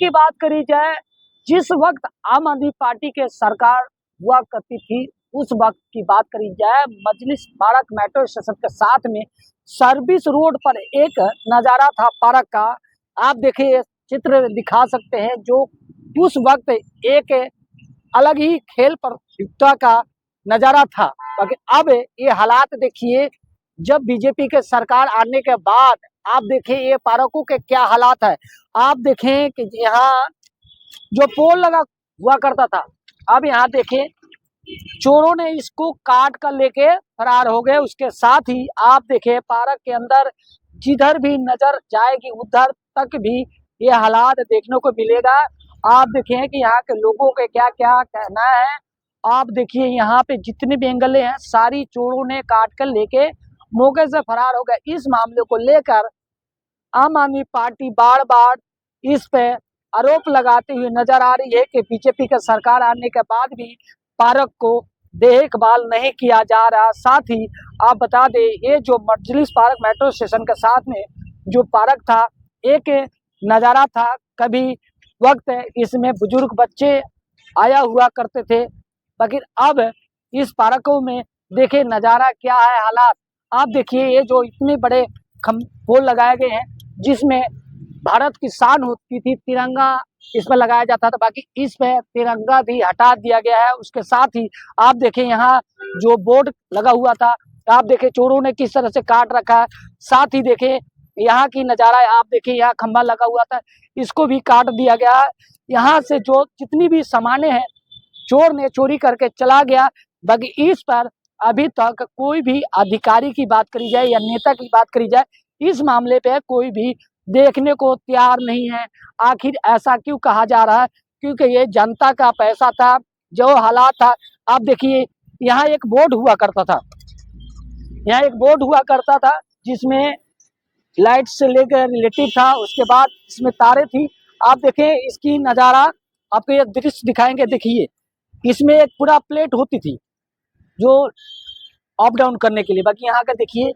की बात करी जाए, जिस वक्त आम आदमी पार्टी के सरकार हुआ करती थी, उस वक्त की बात करी जाए, मजलिस पार्क मेट्रो स्टेशन के साथ में सर्विस रोड पर एक नजारा था पार्क का। आप देखिए, चित्र दिखा सकते हैं, जो उस वक्त एक अलग ही खेल प्रतियोगिता का नजारा था। बाकी अब ये हालात देखिए, जब बीजेपी के सरकार आने के बाद आप देखें ये पार्कों के क्या हालात है। आप देखें कि यहाँ जो पोल लगा हुआ करता था, अब यहाँ देखें चोरों ने इसको काट कर लेके फरार हो गए। उसके साथ ही आप देखें पार्क के अंदर जिधर भी नजर जाएगी उधर तक भी ये हालात देखने को मिलेगा। आप देखें कि यहाँ के लोगों के क्या क्या कहना है। आप देखिए यहाँ पे जितने भी एंगले हैं सारी चोरों ने काट कर लेके मौके से फरार हो गए। इस मामले को लेकर आम आदमी पार्टी बार बार इस पे आरोप लगाते हुए नजर आ रही है कि बीजेपी के सरकार आने के बाद भी पार्क को देखभाल नहीं किया जा रहा। साथ ही आप बता दें, ये जो मजलिस पार्क मेट्रो स्टेशन के साथ में जो पार्क था, एक नज़ारा था। कभी वक्त इसमें बुजुर्ग बच्चे आया हुआ करते थे, लेकिन अब इस पार्कों में देखिए नज़ारा क्या है, हालात आप देखिए। ये जो इतने बड़े पोल लगाए गए हैं जिसमें भारत की शान होती थी, तिरंगा इसमें लगाया जाता था, बाकी इस पे तिरंगा भी हटा दिया गया है। उसके साथ ही आप देखें यहाँ जो बोर्ड लगा हुआ था, आप देखें चोरों ने किस तरह से काट रखा है। साथ ही देखें यहाँ की नज़ारा है, आप देखें यहाँ खंभा लगा हुआ था, इसको भी काट दिया गया है। यहाँ से जो जितनी भी सामानें हैं चोर ने चोरी करके चला गया। बाकी इस पर अभी तक कोई भी अधिकारी की बात करी जाए या नेता की बात करी जाए, इस मामले पे कोई भी देखने को तैयार नहीं है। आखिर ऐसा क्यों कहा जा रहा है? क्योंकि ये जनता का पैसा था, जो हालात था। आप देखिए यहाँ एक बोर्ड हुआ करता था, यहाँ एक बोर्ड हुआ करता था जिसमें लाइट से लेकर रिलेटिव था, उसके बाद इसमें तारे थी। आप देखें इसकी नज़ारा, आपको ये दृश्य दिखाएंगे। देखिए इसमें एक पूरा प्लेट होती थी जो अप डाउन करने के लिए, बाकी यहाँ का देखिए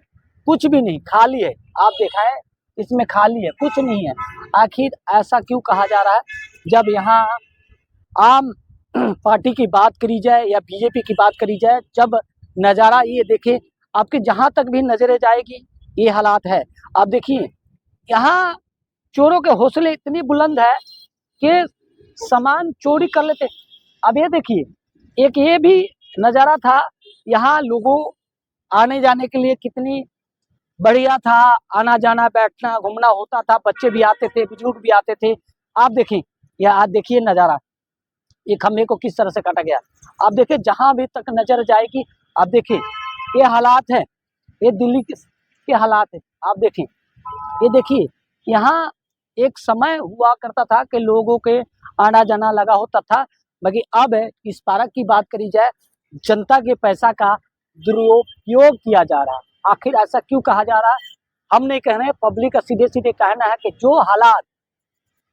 कुछ भी नहीं, खाली है। आप देखा है इसमें खाली है, कुछ नहीं है। आखिर ऐसा क्यों कहा जा रहा है? जब यहाँ आम पार्टी की बात करी जाए या बीजेपी की बात करी जाए, जब नज़ारा ये देखें, आपके जहाँ तक भी नजरें जाएगी ये हालात है। आप देखिए यहाँ चोरों के हौसले इतनी बुलंद है कि सामान चोरी कर लेते। अब ये देखिए एक ये भी नज़ारा था, यहाँ लोगों आने जाने के लिए कितनी बढ़िया था, आना जाना बैठना घूमना होता था, बच्चे भी आते थे, बुजुर्ग भी आते थे। आप देखिए यह देखिए नज़ारा, ये खम्भे को किस तरह से काटा गया। आप देखिए जहां भी तक नजर जाएगी, आप देखिए ये हालात है, ये दिल्ली के हालात है। आप देखिए ये देखिए यहाँ एक समय हुआ करता था कि लोगों के आना जाना लगा होता था, बाकी अब इस पार्क की बात करी जाए, जनता के पैसा का दुरुपयोग किया जा रहा है। आखिर ऐसा क्यों कहा जा रहा है? हम नहीं कह रहे हैं, पब्लिक का सीधे सीधे कहना है कि जो हालात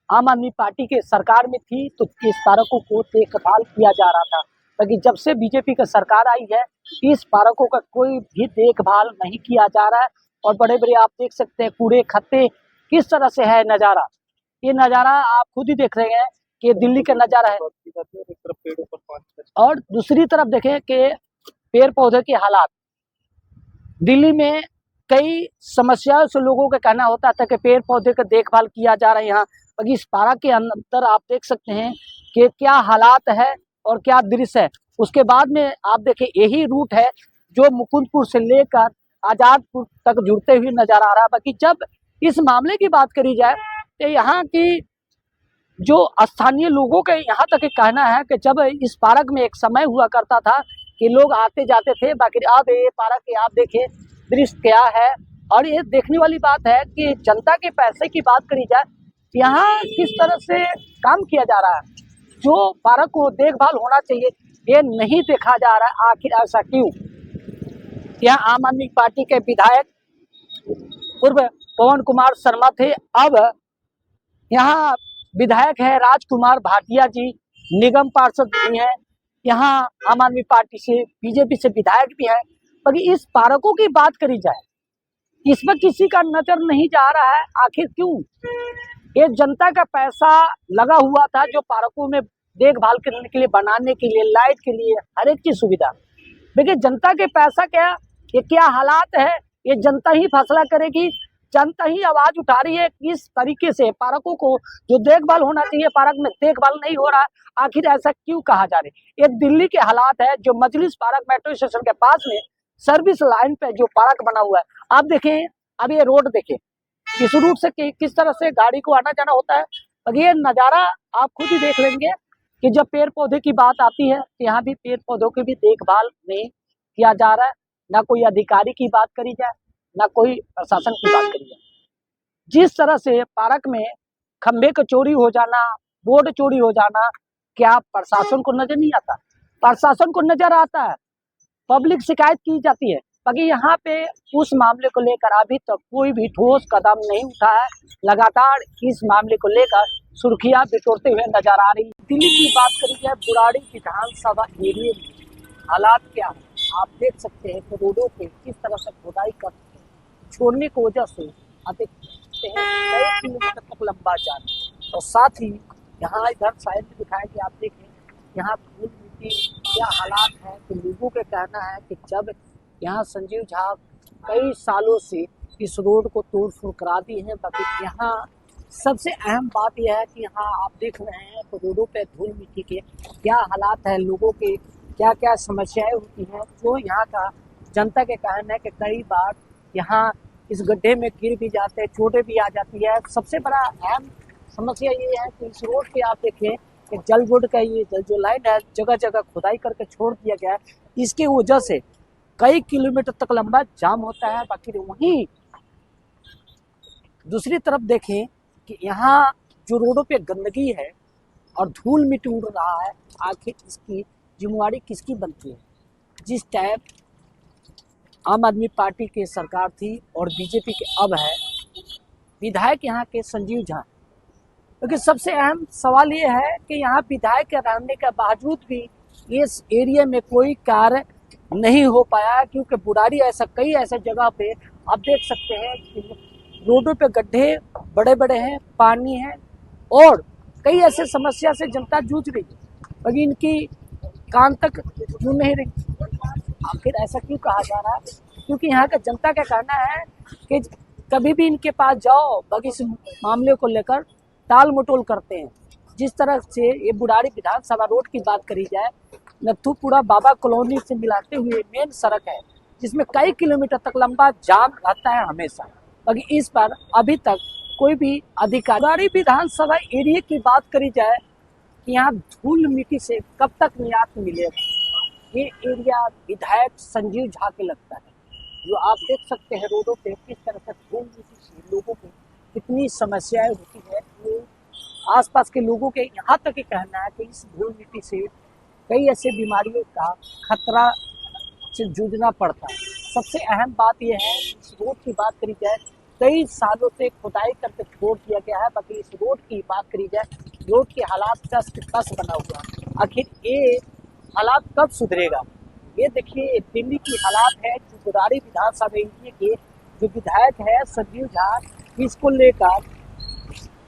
आम आदमी पार्टी के सरकार में थी तो इस पार्कों को देखभाल किया जा रहा था, लेकिन जब से बीजेपी का सरकार आई है इस पार्कों का कोई भी देखभाल नहीं किया जा रहा है। और बड़े बड़े आप देख सकते हैं कूड़े खत्ते किस तरह से है नज़ारा। ये नज़ारा आप खुद ही देख रहे हैं कि दिल्ली का नज़ारा है। और दूसरी तरफ देखें कि पेड़ पौधे के हालात, दिल्ली में कई समस्याओं से लोगों का कहना होता था कि पेड़ पौधे का देखभाल किया जा रहा है यहाँ, बाकी इस पार्क के अंदर आप देख सकते हैं कि क्या हालात है और क्या दृश्य है। उसके बाद में आप देखें यही रूट है जो मुकुंदपुर से लेकर आजादपुर तक जुड़ते हुए नजर आ रहा है। बाकी जब इस मामले की बात करी जाए तो यहाँ की जो स्थानीय लोगों का यहाँ तक कहना है कि जब इस पार्क में एक समय हुआ करता था कि लोग आते जाते थे, बाकी अब ये पार्क के आप देखिए दृश्य क्या है। और ये देखने वाली बात है कि जनता के पैसे की बात करी जाए, यहाँ किस तरह से काम किया जा रहा है, जो पार्क को देखभाल होना चाहिए ये नहीं देखा जा रहा है। आखिर ऐसा क्यों? यहाँ आम आदमी पार्टी के विधायक पूर्व पवन कुमार शर्मा थे, अब यहाँ विधायक है राजकुमार भाटिया जी, निगम पार्षद भी हैं, यहाँ आम आदमी पार्टी से बीजेपी से विधायक भी है। बाकी इस पार्कों की बात करी जाए, इसमें किसी का नजर नहीं जा रहा है। आखिर क्यों? ये जनता का पैसा लगा हुआ था जो पार्कों में देखभाल करने के लिए, बनाने के लिए, लाइट के लिए, हर एक चीज सुविधा। देखिए जनता के पैसा क्या, ये क्या हालात है, ये जनता ही फैसला करेगी। जनता ही आवाज उठा रही है किस तरीके से पार्कों को जो देखभाल होना चाहिए पार्क में देखभाल नहीं हो रहा। आखिर ऐसा क्यों कहा जा रहा है? ये दिल्ली के हालात है जो मजलिस पार्क मेट्रो स्टेशन के पास में सर्विस लाइन पे जो पार्क बना हुआ है। आप देखें, अब ये रोड देखें इस रूट से किस तरह से गाड़ी को आना जाना होता है। अब ये नज़ारा आप खुद ही देख लेंगे कि जब पेड़ पौधे की बात आती है तो यहाँ भी पेड़ पौधों की भी देखभाल नहीं किया जा रहा है। ना कोई अधिकारी की बात करी जाए, ना कोई प्रशासन की बात करी जाए। जिस तरह से पार्क में खंबे का चोरी हो जाना, बोर्ड चोरी हो जाना, क्या प्रशासन को नजर नहीं आता? प्रशासन को नजर आता है, पब्लिक शिकायत की जाती है, बाकी यहाँ पे उस मामले को लेकर अभी तक कोई भी ठोस कदम नहीं उठा है। लगातार इस मामले को लेकर सुर्खियां बिटोरते हुए नजर आ रही है। दिल्ली की बात करी जाए, बुराड़ी विधानसभा एरिया में हालात क्या है आप देख सकते हैं कि रोडों पे किस तरह से खुदाई कर छोड़ने की वजह से आप देख सकते हैं कई किलोमीटर तक लंबा जाम। और साथ ही यहाँ इधर साइड में दिखाया कि आप देखें यहाँ धूल मिट्टी क्या हालात है। तो लोगों का कहना है कि जब यहाँ संजीव झा कई सालों से इस रोड को तोड़ फोड़ करा दी है, बाकी यहाँ सबसे अहम बात यह है कि यहाँ आप देख रहे हैं तो रोडों पे धूल मिट्टी के क्या हालात है, लोगों के क्या क्या समस्याएं होती हैं। जो यहाँ का जनता के कहना है कि कई बार यहाँ इस गड्ढे में गिर भी जाते हैं, चोटें भी आ जाती है। सबसे बड़ा अहम समस्या ये है कि इस रोड पे आप देखें कि जल बोर्ड का ये जो लाइन है जगह जगह खुदाई करके छोड़ दिया गया है। इसकी वजह से कई किलोमीटर तक लंबा जाम होता है। बाकी वहीं दूसरी तरफ देखें कि यहाँ जो रोडों पे गंदगी है और धूल मिट्टी उड़ रहा है, आखिर इसकी जिम्मेवारी किसकी बनती है? जिस टाइम आम आदमी पार्टी की सरकार थी और बीजेपी के अब है विधायक यहाँ के संजीव झा, क्योंकि सबसे अहम सवाल ये है कि यहाँ विधायक रहने के बावजूद भी इस एरिया में कोई कार्य नहीं हो पाया। क्योंकि बुराड़ी कई ऐसे जगह पे आप देख सकते हैं कि रोडों पे गड्ढे बड़े बड़े हैं, पानी है और कई ऐसे समस्या से जनता जूझ रही है, लेकिन इनकी कान तक क्यों नहीं रही? आखिर ऐसा क्यों कहा जा रहा है? क्योंकि यहाँ का जनता का कहना है कि कभी भी इनके पास जाओ बाकी इस मामले को लेकर टाल मटोल करते हैं। जिस तरह से ये बुराड़ी विधानसभा रोड की बात करी जाए, नथुपुरा बाबा कॉलोनी से मिलाते हुए मेन सड़क है जिसमें कई किलोमीटर तक लंबा जाम रहता है हमेशा, बाकी इस पर अभी तक कोई भी अधिकारी। बुराड़ी विधानसभा एरिया की बात करी जाए कि यहाँ धूल मिट्टी से कब तक निजात मिलेगा, ये एरिया विधायक संजीव झा के लगता है। जो आप देख सकते हैं रोडों पे किस तरह से धूल मिट्टी से लोगों को कितनी समस्याएं होती है। वो आसपास के लोगों के यहाँ तक ही कहना है कि इस धूल मिट्टी से कई ऐसे बीमारियों का खतरा से जूझना पड़ता है। सबसे अहम बात यह है इस रोड की बात करी जाए कई सालों से खुदाई करके छोड़ दिया गया है, बाकी इस रोड की बात करी जाए रोड के हालात टस के टस बना हुआ। आखिर ये हालात कब सुधरेगा? ये देखिए दिल्ली की हालात है जो बुराड़ी विधानसभा एरिया के जो विधायक है संजीव झा, इसको लेकर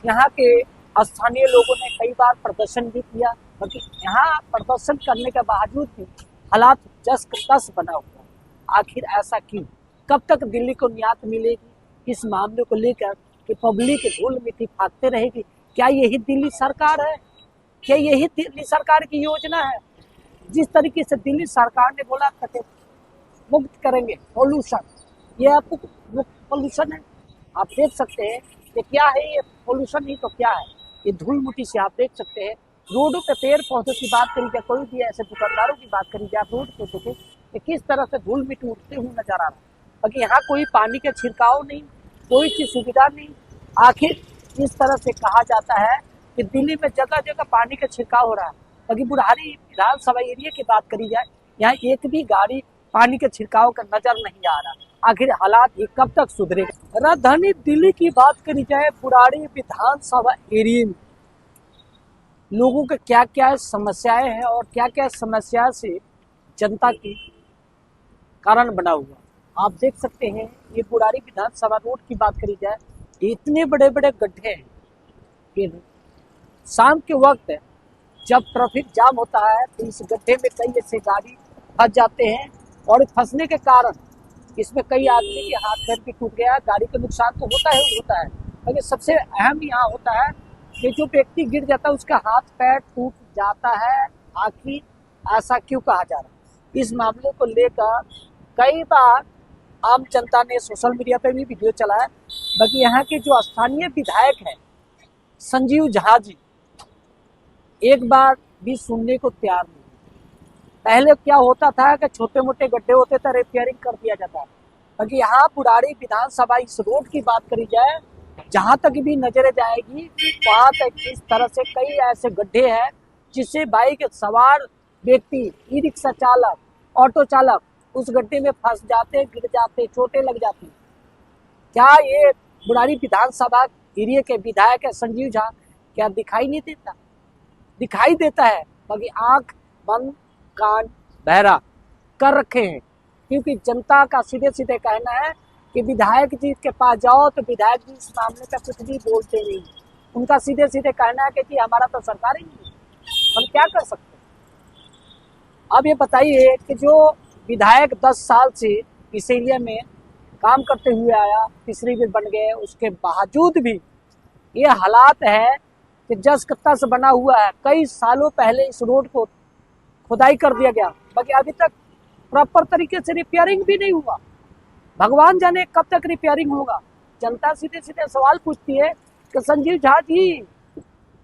यहाँ के स्थानीय लोगों ने कई बार प्रदर्शन भी किया, बाकी यहाँ प्रदर्शन करने के बावजूद भी हालात जस तस बना हुआ। आखिर ऐसा क्यों? कब तक दिल्ली को निजात मिलेगी इस मामले को लेकर कि पब्लिक धूल मिट्टी फाँकते रहेगी? क्या यही दिल्ली सरकार है? क्या यही दिल्ली सरकार की योजना है? जिस तरीके से दिल्ली सरकार ने बोला था कि मुक्त करेंगे पॉल्यूशन, ये आपको पॉल्यूशन है। आप देख सकते हैं कि क्या है ये पॉल्यूशन, नहीं तो क्या है ये धूल मिट्टी से। आप देख सकते हैं रोडों पे पेड़ पौधों की बात करी जाए, कोई भी ऐसे दुकानदारों की बात करी जाए, रोड पे देखें कि किस तरह से धूल मिट्टी उठते हुए नजर आ रहा है। बाकी यहाँ कोई पानी का छिड़काव नहीं, कोई चीज सुविधा नहीं। आखिर इस तरह से कहा जाता है कि दिल्ली में जगह जगह पानी का छिड़काव हो रहा है, बाकी बुराड़ी विधानसभा एरिया की बात करी जाए यहाँ एक भी गाड़ी पानी के छिड़काव का नजर नहीं आ रहा। आखिर हालात ये कब तक सुधरेगा? राजधानी दिल्ली की बात करी जाए बुराड़ी विधानसभा एरिया में लोगों के क्या क्या समस्याएं हैं और क्या क्या समस्या से जनता की कारण बना हुआ आप देख सकते हैं। ये बुराड़ी विधानसभा रोड की बात करी जाए इतने बड़े बड़े गड्ढे हैं, कि शाम के वक्त जब ट्रैफिक जाम होता है तो इस गड्ढे में कई ऐसे गाड़ी फंस जाते हैं और फंसने के कारण इसमें कई आदमी के हाथ पैर भी टूट गया। गाड़ी का नुकसान तो होता है लेकिन सबसे अहम यहाँ होता है कि जो व्यक्ति गिर जाता है उसका हाथ पैर टूट जाता है। आखिर ऐसा क्यों कहा जा रहा है? इस मामले को लेकर कई बार आम जनता ने सोशल मीडिया पर भी वीडियो चलाया। बाकी यहाँ के जो स्थानीय विधायक हैं संजीव झा जी एक बार भी सुनने को तैयार नहीं। पहले क्या होता था कि छोटे मोटे गड्ढे होते थे, रिपेयरिंग कर दिया जाता। बाकी यहाँ बुढ़ाड़ी विधानसभा इस रोड की बात करी जाए, जहां तक भी नजरें जाएगी वहां तक इस तरह से कई ऐसे गड्ढे हैं जिससे बाइक सवार व्यक्ति, ई रिक्शा चालक, ऑटो चालक उस गड्ढे में फंस जाते, गिर जाते, चोटें लग जाती। क्या ये बुढ़ाड़ी विधानसभा एरिया के विधायक है संजीव झा क्या दिखाई नहीं देता? दिखाई देता है, बाकी आंख बंद कान बहरा कर रखे हैं। क्योंकि जनता का सीधे सीधे कहना है कि विधायक जी के पास जाओ तो विधायक जी इस मामले पे कुछ भी बोलते नहीं। उनका सीधे सीधे कहना है कि जी हमारा तो सरकार ही नहीं है, हम क्या कर सकते हैं। अब ये बताइए कि जो विधायक 10 साल से इस एरिया में काम करते हुए आया, तीसरी भी बन गए, उसके बावजूद भी ये हालात है कि जस का तस बना हुआ है। कई सालों पहले इस रोड को खुदाई कर दिया गया, बाकी अभी तक प्रॉपर तरीके से रिपेयरिंग भी नहीं हुआ। भगवान जाने कब तक रिपेयरिंग होगा। जनता सीधे सीधे सवाल पूछती है कि संजीव झा जी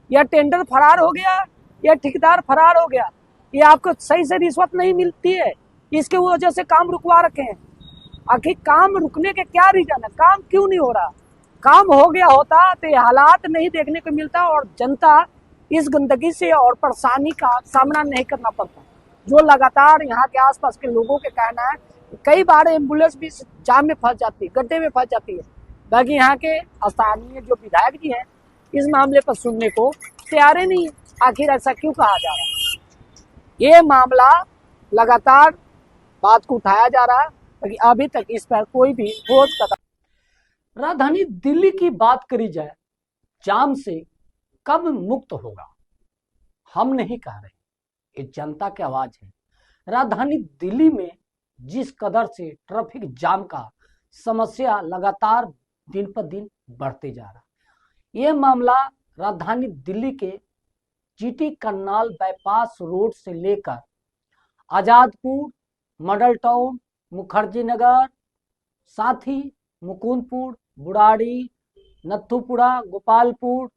यह टेंडर फरार हो गया, यह ठेकेदार फरार हो गया, ये आपको सही से रिश्वत नहीं मिलती है, इसके वजह से काम रुकवा रखे हैं। आखिर काम रुकने के क्या रीजन है? काम क्यों नहीं हो रहा? काम हो गया होता तो ये हालात नहीं देखने को मिलता और जनता इस गंदगी से और परेशानी का सामना नहीं करना पड़ता। जो लगातार यहाँ के आसपास के लोगों के कहना है कई बार एम्बुलेंस भी जाम में फंस जाती है, गड्ढे में फंस जाती है। बाकी यहाँ के स्थानीय जो विधायक जी हैं इस मामले पर सुनने को तैयार नहीं। आखिर ऐसा क्यों कहा जा रहा है? ये मामला लगातार बात को उठाया जा रहा है, लेकिन अभी तक इस पर कोई भी ठोस कदम। राजधानी दिल्ली की बात करी जाए, जाम से कब मुक्त होगा हम नहीं कह रहे, ये जनता की आवाज है। राजधानी दिल्ली में जिस कदर से ट्रैफिक जाम का समस्या लगातार दिन पर दिन बढ़ते जा रहा, यह मामला राजधानी दिल्ली के जीटी करनाल बाईपास रोड से लेकर आजादपुर, मॉडल टाउन, मुखर्जी नगर, साथ ही मुकुंदपुर, बुढ़ाड़ी, नथुपुरा, गोपालपुर,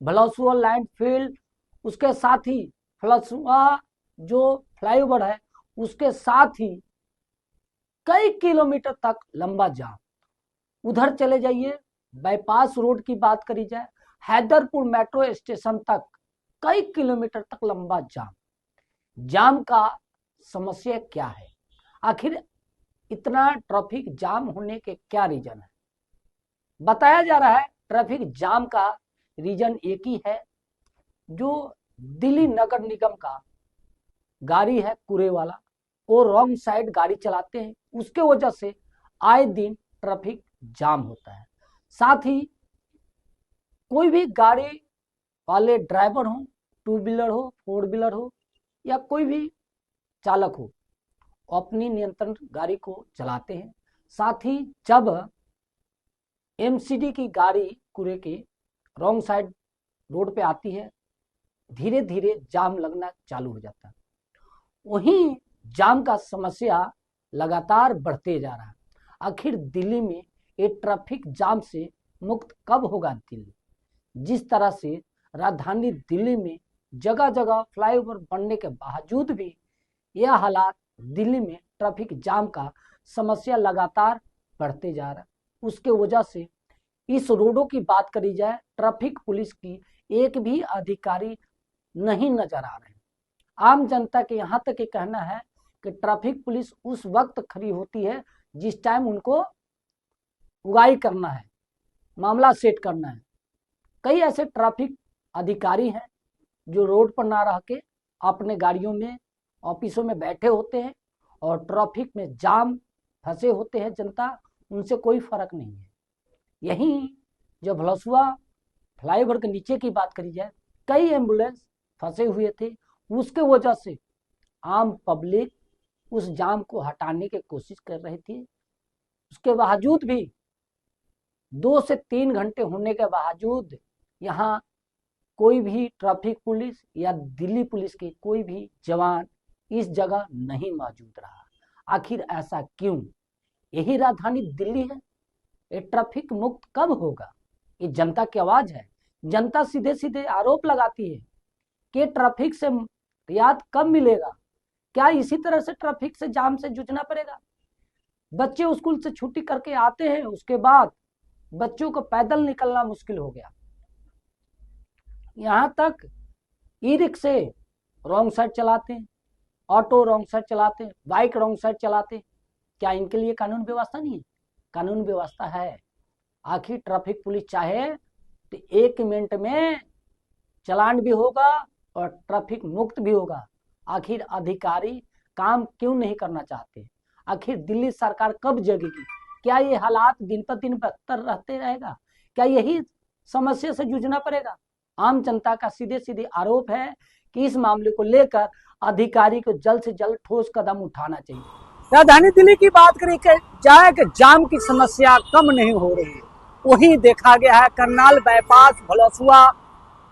भलसुआ लैंडफील्ड, उसके साथ ही भलसुआ जो फ्लाईओवर है उसके साथ ही कई किलोमीटर तक लंबा जाम। उधर चले जाइए, बाईपास रोड की बात करी जाए, हैदरपुर मेट्रो स्टेशन तक कई किलोमीटर तक लंबा जाम। जाम का समस्या क्या है? आखिर इतना ट्रैफिक जाम होने के क्या रीजन है? बताया जा रहा है ट्रैफिक जाम का रीजन एक ही है, जो दिल्ली नगर निगम का गाड़ी है कूड़े वाला, वो रॉन्ग साइड गाड़ी चलाते हैं, उसके वजह से आए दिन ट्रैफिक जाम होता है। साथ ही कोई भी गाड़ी वाले ड्राइवर हो, टू व्हीलर हो, फोर व्हीलर हो या कोई भी चालक हो, अपनी नियंत्रण गाड़ी को चलाते हैं। साथ ही जब एमसीडी की गाड़ी कूड़े के रॉन्ग साइड रोड पे आती है, धीरे धीरे जाम लगना चालू हो जाता है। वहीं जाम का समस्या लगातार बढ़ते जा रहा है। आखिर दिल्ली में ये ट्रैफिक जाम से मुक्त कब होगा दिल्ली? जिस तरह से राजधानी दिल्ली में जगह जगह फ्लाईओवर बनने के बावजूद भी यह हालात दिल्ली में ट्रैफिक जाम का समस्या लगातार बढ़ते जा रहा है। उसके वजह से इस रोडों की बात करी जाए, ट्रैफिक पुलिस की एक भी अधिकारी नहीं नजर आ रहे। आम जनता के यहाँ तक ये कहना है कि ट्रैफिक पुलिस उस वक्त खड़ी होती है जिस टाइम उनको उगाई करना है, मामला सेट करना है। कई ऐसे ट्रैफिक अधिकारी हैं जो रोड पर ना रह के अपने गाड़ियों में, ऑफिसों में बैठे होते हैं और ट्रैफिक में जाम फंसे होते हैं। जनता उनसे कोई फर्क नहीं है। यहीं जो भलसुआ फ्लाईओवर के नीचे की बात करी जाए, कई एम्बुलेंस फंसे हुए थे। उसके वजह से आम पब्लिक उस जाम को हटाने की कोशिश कर रही थी। उसके बावजूद भी 2 से 3 घंटे होने के बावजूद यहाँ कोई भी ट्रैफिक पुलिस या दिल्ली पुलिस के कोई भी जवान इस जगह नहीं मौजूद रहा। आखिर ऐसा क्यों? यही राजधानी दिल्ली है। ये ट्रैफिक मुक्त कब होगा? ये जनता की आवाज है। जनता सीधे सीधे आरोप लगाती है कि ट्रैफिक से रियायत कब मिलेगा। क्या इसी तरह से ट्रैफिक से जाम से जूझना पड़ेगा? बच्चे स्कूल से छुट्टी करके आते हैं, उसके बाद बच्चों को पैदल निकलना मुश्किल हो गया। यहाँ तक ई रिक्शे रॉन्ग साइड चलाते हैं, ऑटो रॉन्ग साइड चलाते हैं, बाइक रॉन्ग साइड चलाते हैं। क्या इनके लिए कानून व्यवस्था नहीं है? कानून व्यवस्था है। आखिर ट्रैफिक पुलिस चाहे तो 1 मिनट में चालान भी होगा और ट्रैफिक मुक्त भी होगा। आखिर अधिकारी काम क्यों नहीं करना चाहते? आखिर दिल्ली सरकार कब जगेगी? क्या ये हालात दिन पर दिन बदतर रहते रहेगा? क्या यही समस्या से जूझना पड़ेगा? आम जनता का सीधे सीधे आरोप है कि इस मामले को लेकर अधिकारी को जल्द से जल्द ठोस कदम उठाना चाहिए। राजधानी दिल्ली की बात करें जाए कि जाम की समस्या कम नहीं हो रही है, वही देखा गया है करनाल बाईपास, भलसुआ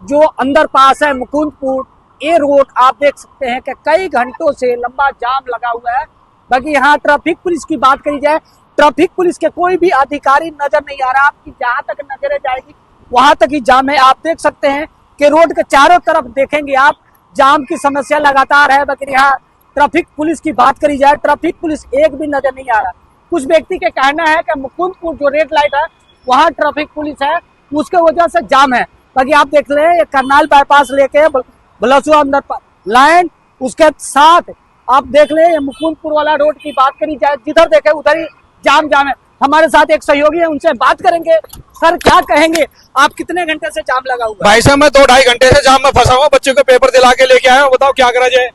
जो अंदर पास है, मुकुंदपुर, ये रोड आप देख सकते हैं कि कई घंटों से लंबा जाम लगा हुआ है। बाकी यहाँ ट्रैफिक पुलिस की बात करी जाए, ट्रैफिक पुलिस के कोई भी अधिकारी नजर नहीं आ रहा। आपकी जहां तक नजरें जाएगी वहां तक ही जाम है। आप देख सकते हैं कि रोड के चारों तरफ देखेंगे आप, जाम की समस्या लगातार है। बाकी यहाँ ट्रैफिक पुलिस की बात करी जाए, ट्रैफिक पुलिस एक भी नजर नहीं आ रहा। कुछ व्यक्ति का कहना है कि मुकुंदपुर जो रेड लाइट है वहां ट्रैफिक पुलिस है, उसके वजह से जाम है। बाकी आप देख ले ये करनाल बाईपास लेके भलसुआ अंदर लाइन, उसके साथ आप देख ले ये मुकुंदपुर वाला रोड की बात करी जाए, जिधर देखे उधर ही जाम है। हमारे साथ एक सहयोगी है, उनसे बात करेंगे। सर क्या कहेंगे, आप कितने घंटे से जाम लगा हुआ? भाई साहब मैं 2-2.5 घंटे से जाम में फंसा हुआ, बच्चों को पेपर दिला के लेके आया हूँ। बताओ क्या करा जाए।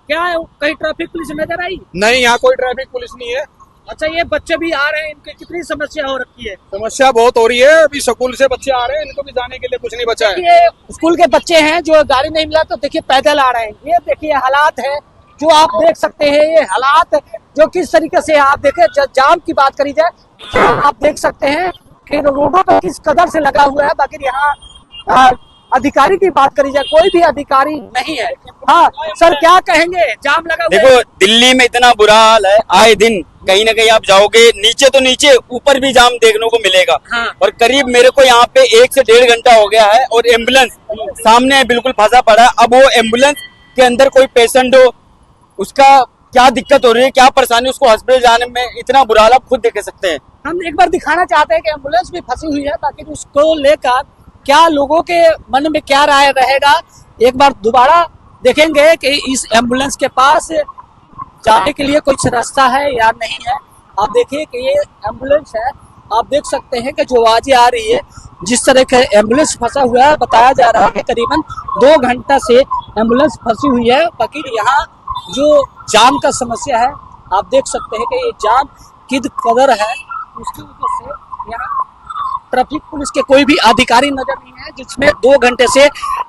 क्या है, कहीं ट्रैफिक पुलिस नजर आई? नहीं, यहाँ कोई ट्रैफिक पुलिस नहीं है। अच्छा, ये बच्चे भी आ रहे हैं, इनकी कितनी समस्या हो रखी है? समस्या बहुत हो रही है। अभी स्कूल से बच्चे आ रहे हैं, इनको भी जाने के लिए कुछ नहीं बचा है। ये स्कूल के बच्चे हैं जो गाड़ी नहीं मिला तो देखिए पैदल आ रहे हैं। ये देखिए हालात है जो आप देख सकते हैं, ये हालात जो किस तरीके से आप देखें। जाम की बात करी जाए आप देख सकते हैं कि रोडों पर किस कदर से लगा हुआ है। बाकी यहाँ अधिकारी की बात करी जाए, कोई भी अधिकारी नहीं है। हाँ सर क्या कहेंगे, जाम लगा हुआ है? देखो दिल्ली में इतना बुरा हाल है, आए दिन कहीं ना कहीं आप जाओगे नीचे तो नीचे, ऊपर भी जाम देखने को मिलेगा। हाँ। और करीब मेरे को यहाँ पे 1 से 1.5 घंटा हो गया है और एम्बुलेंस सामने बिल्कुल फंसा पड़ा है। अब वो एम्बुलेंस के अंदर कोई पेशेंट हो, उसका क्या दिक्कत हो रही है, क्या परेशानी, उसको हॉस्पिटल जाने में इतना बुरा हाल आप खुद देख सकते हैं। हम एक बार दिखाना चाहते हैं कि एम्बुलेंस भी फंसी हुई है, ताकि उसको लेकर क्या लोगों के मन में क्या राय रहेगा। एक बार दोबारा देखेंगे कि इस एम्बुलेंस के पास जाने के लिए कुछ रास्ता है या नहीं है। आप देखिए कि ये एम्बुलेंस है, आप देख सकते हैं कि जो आवाजें आ रही है, जिस तरह का एम्बुलेंस फंसा हुआ है, बताया जा रहा है कि करीबन 2 घंटा से एम्बुलेंस फंसी हुई है। बाकी यहाँ जो जाम का समस्या है आप देख सकते हैं कि ये जाम किद कदर है, उसकी वजह से यहाँ ट्रैफिक पुलिस के कोई भी अधिकारी नजर नहीं है, जिसमें 2 घंटे से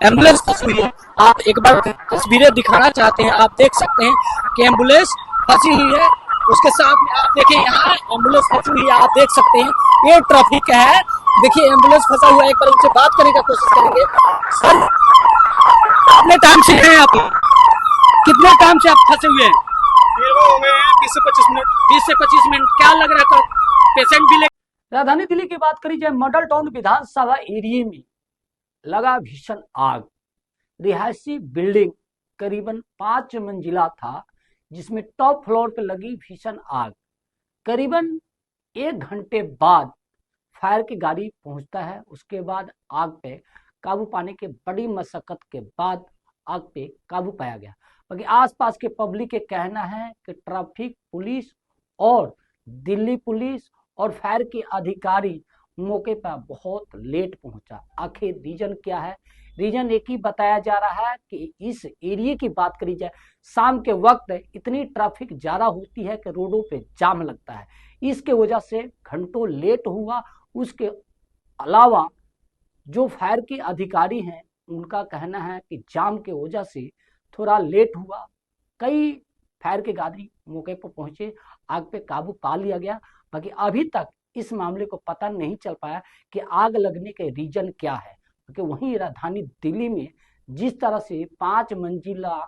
एम्बुलेंस फंसी हुई है। आप एक बार तस्वीरें दिखाना चाहते हैं, आप देख सकते हैं कि एम्बुलेंस फंसी हुई है, उसके साथ में आप देखिए यहाँ एम्बुलेंस फंसी हुई है, आप देख सकते हैं ये ट्रैफिक है। देखिए एम्बुलेंस फंसा हुआ है, एक बार उनसे बात करने का कोशिश करेंगे। सर कितने टाइम से हैं आप, कितने टाइम से आप फंसे हुए हैं? हो गए हैं 20 से 25 मिनट। 20 से 25 मिनट। क्या लग रहा है, पेशेंट भी ले? राजधानी दिल्ली की बात करी जाए, मॉडल टाउन विधानसभा एरिया में लगा भीषण आग। रिहायशी बिल्डिंग करीबन 5 मंजिला था, जिसमें टॉप फ्लोर पे लगी भीषण आग। करीबन 1 घंटे बाद फायर की गाड़ी पहुंचता है, उसके बाद आग पे काबू पाने के बड़ी मशक्कत के बाद आग पे काबू पाया गया। बाकी आसपास के पब्लिक के कहना है कि ट्रैफिक पुलिस और दिल्ली पुलिस और फायर के अधिकारी मौके पर बहुत लेट पहुंचा। आखिर रीजन क्या है? रीजन एक ही बताया जा रहा है कि इस एरिया की बात करी जाए, शाम के वक्त इतनी ट्रैफिक ज्यादा होती है कि रोडों पे जाम लगता है, इसके वजह से घंटों लेट हुआ। उसके अलावा जो फायर के अधिकारी हैं उनका कहना है कि जाम के वजह से थोड़ा लेट हुआ। कई फायर के गाड़ी मौके पर पहुंचे, आग पे काबू पा लिया गया। बाकी अभी तक इस मामले को पता नहीं चल पाया कि आग लगने के रीजन क्या है। क्योंकि वहीं राजधानी दिल्ली में जिस तरह से 5 मंजिला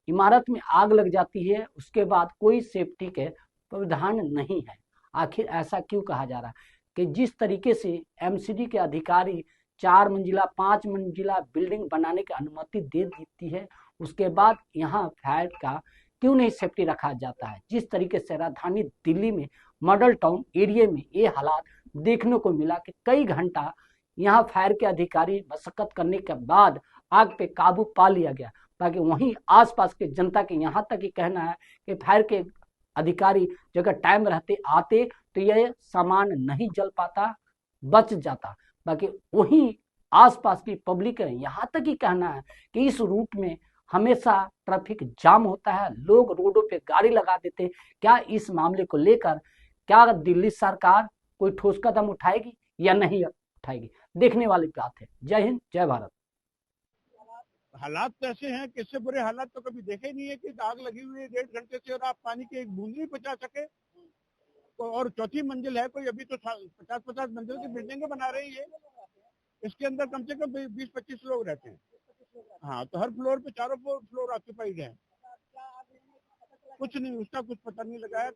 इमारत में आग लग जाती है, उसके बाद कोई सेफ्टी के प्रावधान नहीं है। आखिर ऐसा क्यों कहा जा रहा है कि जिस तरीके से एमसीडी के अधिकारी 4 मंजिला 5 मंजिला बिल्डिंग बनाने की अनुमति दे देती है, उसके बाद यहाँ फायर का क्यों नहीं सेफ्टी रखा जाता है। जिस तरीके से राजधानी दिल्ली में मॉडल टाउन एरिया में ये हालात देखने को मिला कि कई घंटा यहाँ फायर के अधिकारी मशक्कत करने के बाद आग पे काबू पा लिया गया। बाकी वहीं आसपास के जनता के यहाँ तक ही कहना है कि फायर के अधिकारी जगह टाइम रहते आते तो यह सामान नहीं जल पाता, बच जाता। बाकी वहीं आसपास की पब्लिक है यहाँ तक ही कहना है कि इस रूट में हमेशा ट्रैफिक जाम होता है, लोग रोडों पे गाड़ी लगा देते। क्या इस मामले को लेकर क्या दिल्ली सरकार कोई ठोस कदम उठाएगी या नहीं उठाएगी, देखने वाली बात है। जय हिंद, जय भारत। हालात तो ऐसे हैं कि इससे बुरे हालात तो कभी देखे नहीं है कि आग लगी हुई है 1.5 घंटे से और आप पानी की एक बूंद नहीं बचा सके। तो और चौथी मंजिल है, कोई अभी तो 50-50 मंजिल की बिल्डिंगें बना रही है। इसके अंदर कम से कम 20-25 लोग रहते हैं। हाँ, तो हर फ्लोर पे चारों फ्लोर ऑक्यूपाइड है। कुछ नहीं, उसका कुछ पता नहीं लगा है।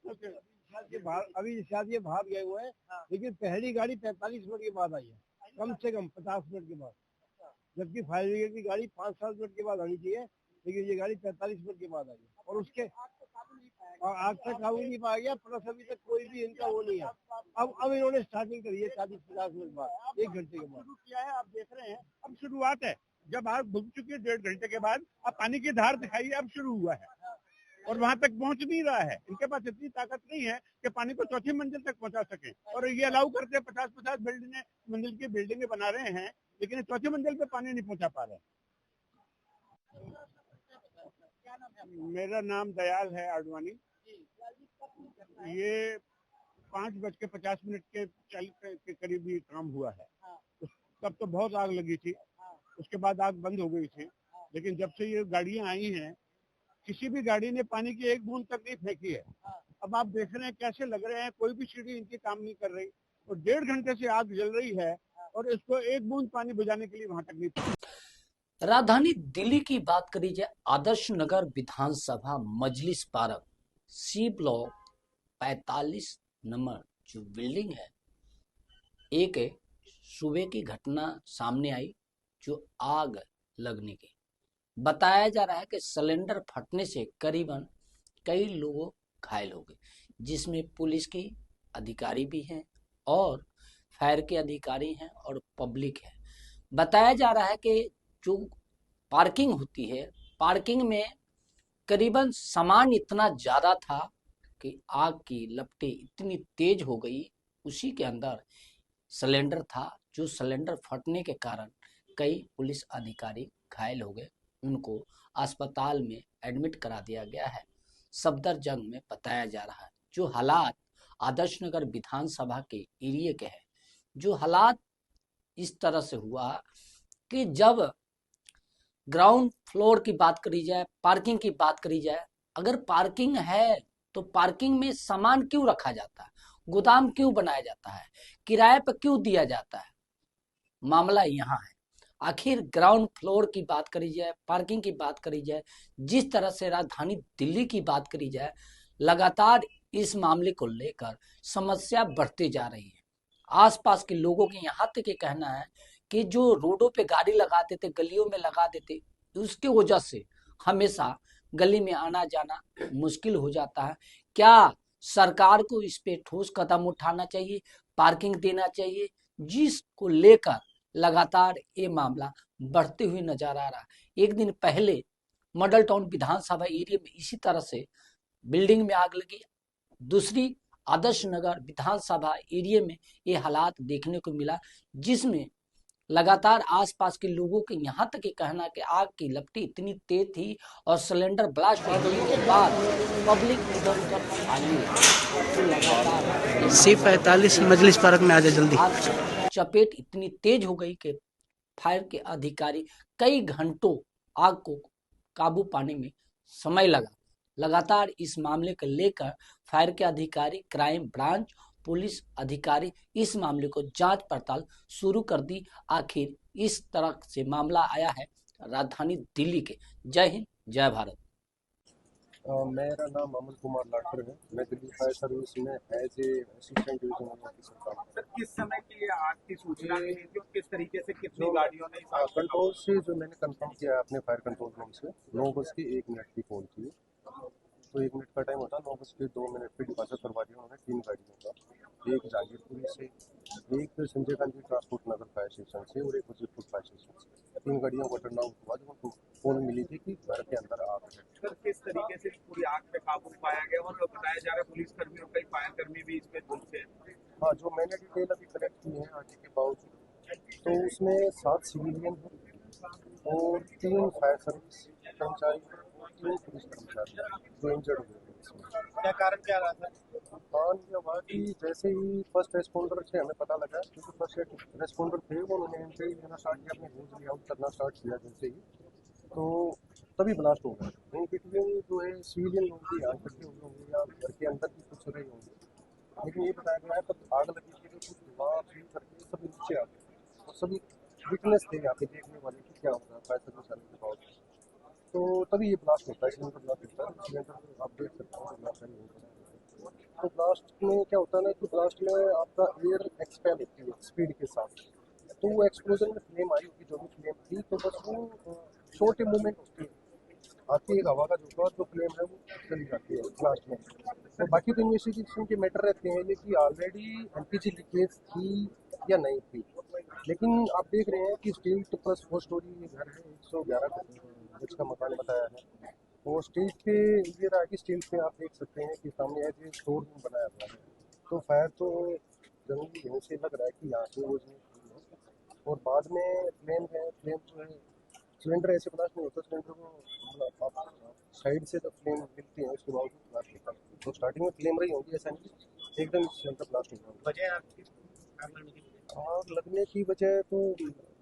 अभी शायद ये बाहर गए हुए हैं, लेकिन पहली गाड़ी 45 मिनट के बाद आई है, कम से कम 50 मिनट के बाद। जबकि फायर ब्रिगेड की गाड़ी 5-7 मिनट के बाद आनी चाहिए, लेकिन ये गाड़ी 45 मिनट के बाद आई है। और उसके आग तक काबू नहीं पाया गया, प्लस अभी तक कोई भी इनका वो नहीं है। अब इन्होंने स्टार्टिंग करी है 40-50 मिनट बाद, 1 घंटे के बाद शुरू किया है। आप देख रहे हैं, अब शुरुआत है। जब आग भुग चुकी है 1.5 घंटे के बाद, अब पानी की धार दिखाई है, अब शुरू हुआ है और वहां तक पहुंच नहीं रहा है। इनके पास इतनी ताकत नहीं है कि पानी को चौथी मंजिल तक पहुंचा सके। और ये अलाउ करते 50-50 मंजिल की बिल्डिंगें बना रहे हैं, लेकिन चौथी मंजिल पे पानी नहीं पहुंचा पा रहे। मेरा नाम दयाल है आडवाणी। ये 5:50 के करीब ये काम हुआ है। तब तो बहुत आग लगी थी, उसके बाद आग बंद हो गई थी। लेकिन जब से ये गाड़ियां आई हैं, किसी भी गाड़ी ने पानी की एक बूंद तक नहीं फेंकी है। अब आप देख रहे हैं कैसे लग रहे हैं, कोई भी सीढ़ी इनकी काम नहीं कर रही और 1.5 घंटे से आग जल रही है और इसको एक बूंद पानी बुझाने के लिए वहां तक नहीं पहुंची। राजधानी दिल्ली की बात करी जाए, आदर्श नगर विधानसभा मजलिस पार्क सी ब्लॉक 45 नंबर जो बिल्डिंग है, एक सुबह की घटना सामने आई जो आग लगने की। बताया जा रहा है कि सिलेंडर फटने से करीबन कई लोग घायल हो गए, जिसमें पुलिस की अधिकारी भी हैं और फायर के अधिकारी हैं और पब्लिक है। बताया जा रहा है कि जो पार्किंग होती है, पार्किंग में करीबन सामान इतना ज़्यादा था कि आग की लपटें इतनी तेज हो गई, उसी के अंदर सिलेंडर था, जो सिलेंडर फटने के कारण कई पुलिस अधिकारी घायल हो गए। उनको अस्पताल में एडमिट करा दिया गया है, सफदरजंग में बताया जा रहा है। जो हालात आदर्श नगर विधानसभा के एरिया के हैं, जो हालात इस तरह से हुआ कि जब ग्राउंड फ्लोर की बात करी जाए, पार्किंग की बात करी जाए, अगर पार्किंग है तो पार्किंग में सामान क्यों रखा जाता है, गोदाम क्यों बनाया जाता है, किराए पर क्यों दिया जाता है, मामला यहाँ है। आखिर ग्राउंड फ्लोर की बात करी जाए, पार्किंग की बात करी जाए, जिस तरह से राजधानी दिल्ली की बात करी जाए, लगातार इस मामले को लेकर समस्या बढ़ती जा रही है। आसपास के लोगों के यहाँ तक ये कहना है कि जो रोडों पे गाड़ी लगा देते, गलियों में लगा देते, उसके वजह से हमेशा गली में आना जाना मुश्किल हो जाता है। क्या सरकार को इस पे ठोस कदम उठाना चाहिए, पार्किंग देना चाहिए, जिसको लेकर लगातार ये मामला बढ़ते हुए नजर आ रहा है। एक दिन पहले मॉडल टाउन विधानसभा एरिया में इसी तरह से बिल्डिंग में आग लगी, दूसरी आदर्श नगर विधानसभा एरिया में ये हालात देखने को मिला, जिसमें लगातार आसपास के लोगों के यहाँ तक ये कहना कि आग की लपटी इतनी तेज थी और सिलेंडर ब्लास्ट होने के बाद पब्लिक इधर उधर भागी, तो लगातार C45 मजलिस पार्क में आ जाए जल्दी। आग चपेट इतनी तेज हो गई कि फायर के अधिकारी कई घंटों आग को काबू पाने में समय लगा। लगातार इस मामले को लेकर फायर के अधिकारी, क्राइम ब्रांच पुलिस अधिकारी इस मामले को जांच पड़ताल शुरू कर दी। आखिर इस तरह से मामला आया है राजधानी दिल्ली के। जय हिंद, जय भारत। मेरा नाम अमन कुमार लाठर है। मैं दिल्ली फायर सर्विस में as a assistant divisional officer काम करता हूं। किस समय की ये आग की सूचना मिली थी और किस तरीके से कितनी गाड़ियों ने इस आग को कंट्रोल से जो मैंने कंफर्म किया अपने फायर कंट्रोल रूम से 9:01 की कॉल की। तो 1 मिनट का टाइम होता, 9:02 पे डिपार्चर करवा दिया उन्होंने 3 गाड़ियों का, एक जहांगीरपुरी से, एक संजय गांधी ट्रांसपोर्ट नगर फायर स्टेशन से और एक उजिरपुर फायर स्टेशन से। 3 गाड़ियों का टर्न आउट हुआ जब उनको कॉल मिली थी कि घर के अंदर आग है। सर किस तरीके से पूरी आग पे काबू पाया गया और बताया जा रहा है पुलिसकर्मी और कई फायर कर्मी भी इसमें झुलसे हैं। हाँ, जो मैंने डिटेल अभी कलेक्ट की है आगे के बावजूद, तो उसमें 7 सिविलियन हैं और 3 फायर सर्विस कर्मचारी, 3 पुलिस कर्मचारी जो इंजर्ड हुए हैं इसमें। क्या कारण क्या रहा था? हाँ, ये हुआ कि जैसे ही फर्स्ट रेस्पॉन्डर से हमें पता लगा, क्योंकि फर्स्ट रेस्पॉन्डर थे वो उन्होंने एंट्री लेना स्टार्ट किया, अपने यूज लेआउट करना स्टार्ट किया जैसे ही, तो तभी ब्लास्ट हो गया। इन बिटवीन जो है सिविलियन लोग भी आग इकट्ठे हुए होंगे या घर के अंदर भी कुछ रहे होंगे, लेकिन ये बताया गया है तब आग लगी थी तो कुछ धुआं फील करके सभी नीचे आ गए और सभी विटनेस थे यहाँ पे देखने वाले कि क्या होगा फायर सर्विस आने के बाद, तो तभी ये ब्लास्ट होता है। सिलेंडर ब्लास्ट होता है, सिलेंडर आप देख सकते हो ब्लास्ट नहीं होता है। तो ब्लास्ट में क्या होता है ना कि ब्लास्ट में आपका एयर एक्सपेल होती है स्पीड के साथ, तो वो एक्सप्लोजन में फ्लेम आई होगी, जो भी फ्लेम थी, तो बस वो छोटे मूवमेंट होती है, आती है हवा का झोंका, जो फ्लेम है वो चली जाती है ब्लास्ट में। तो बाकी तो इन्वेस्टिगेशन के मैटर रहते हैं ये कि ऑलरेडी एलपीजी लीकेज थी या नहीं थी, लेकिन आप देख रहे हैं कि स्टील प्लस 4 स्टोरी घर है, 111 गज का मकान बताया है, वो स्टील पे ये रहा कि स्टील पे आप देख सकते हैं कि सामने ऐसे स्टोर रूम बनाया हुआ है, तो फायर तो जरूरी यहीं से लग रहा है कि यहाँ से वो और बाद में फ्लेम है, फ्लेम जो है सिलेंडर ऐसे ब्लास्ट नहीं होता, सिलेंडर को आप साइड से जब फ्लेम मिलती है उसके बाद ब्लास्ट होता है, तो स्टार्टिंग में फ्लेम रही होगी, ऐसा नहीं एकदम सिलेंडर ब्लास्ट होगा। वजह आग लगने की वजह तो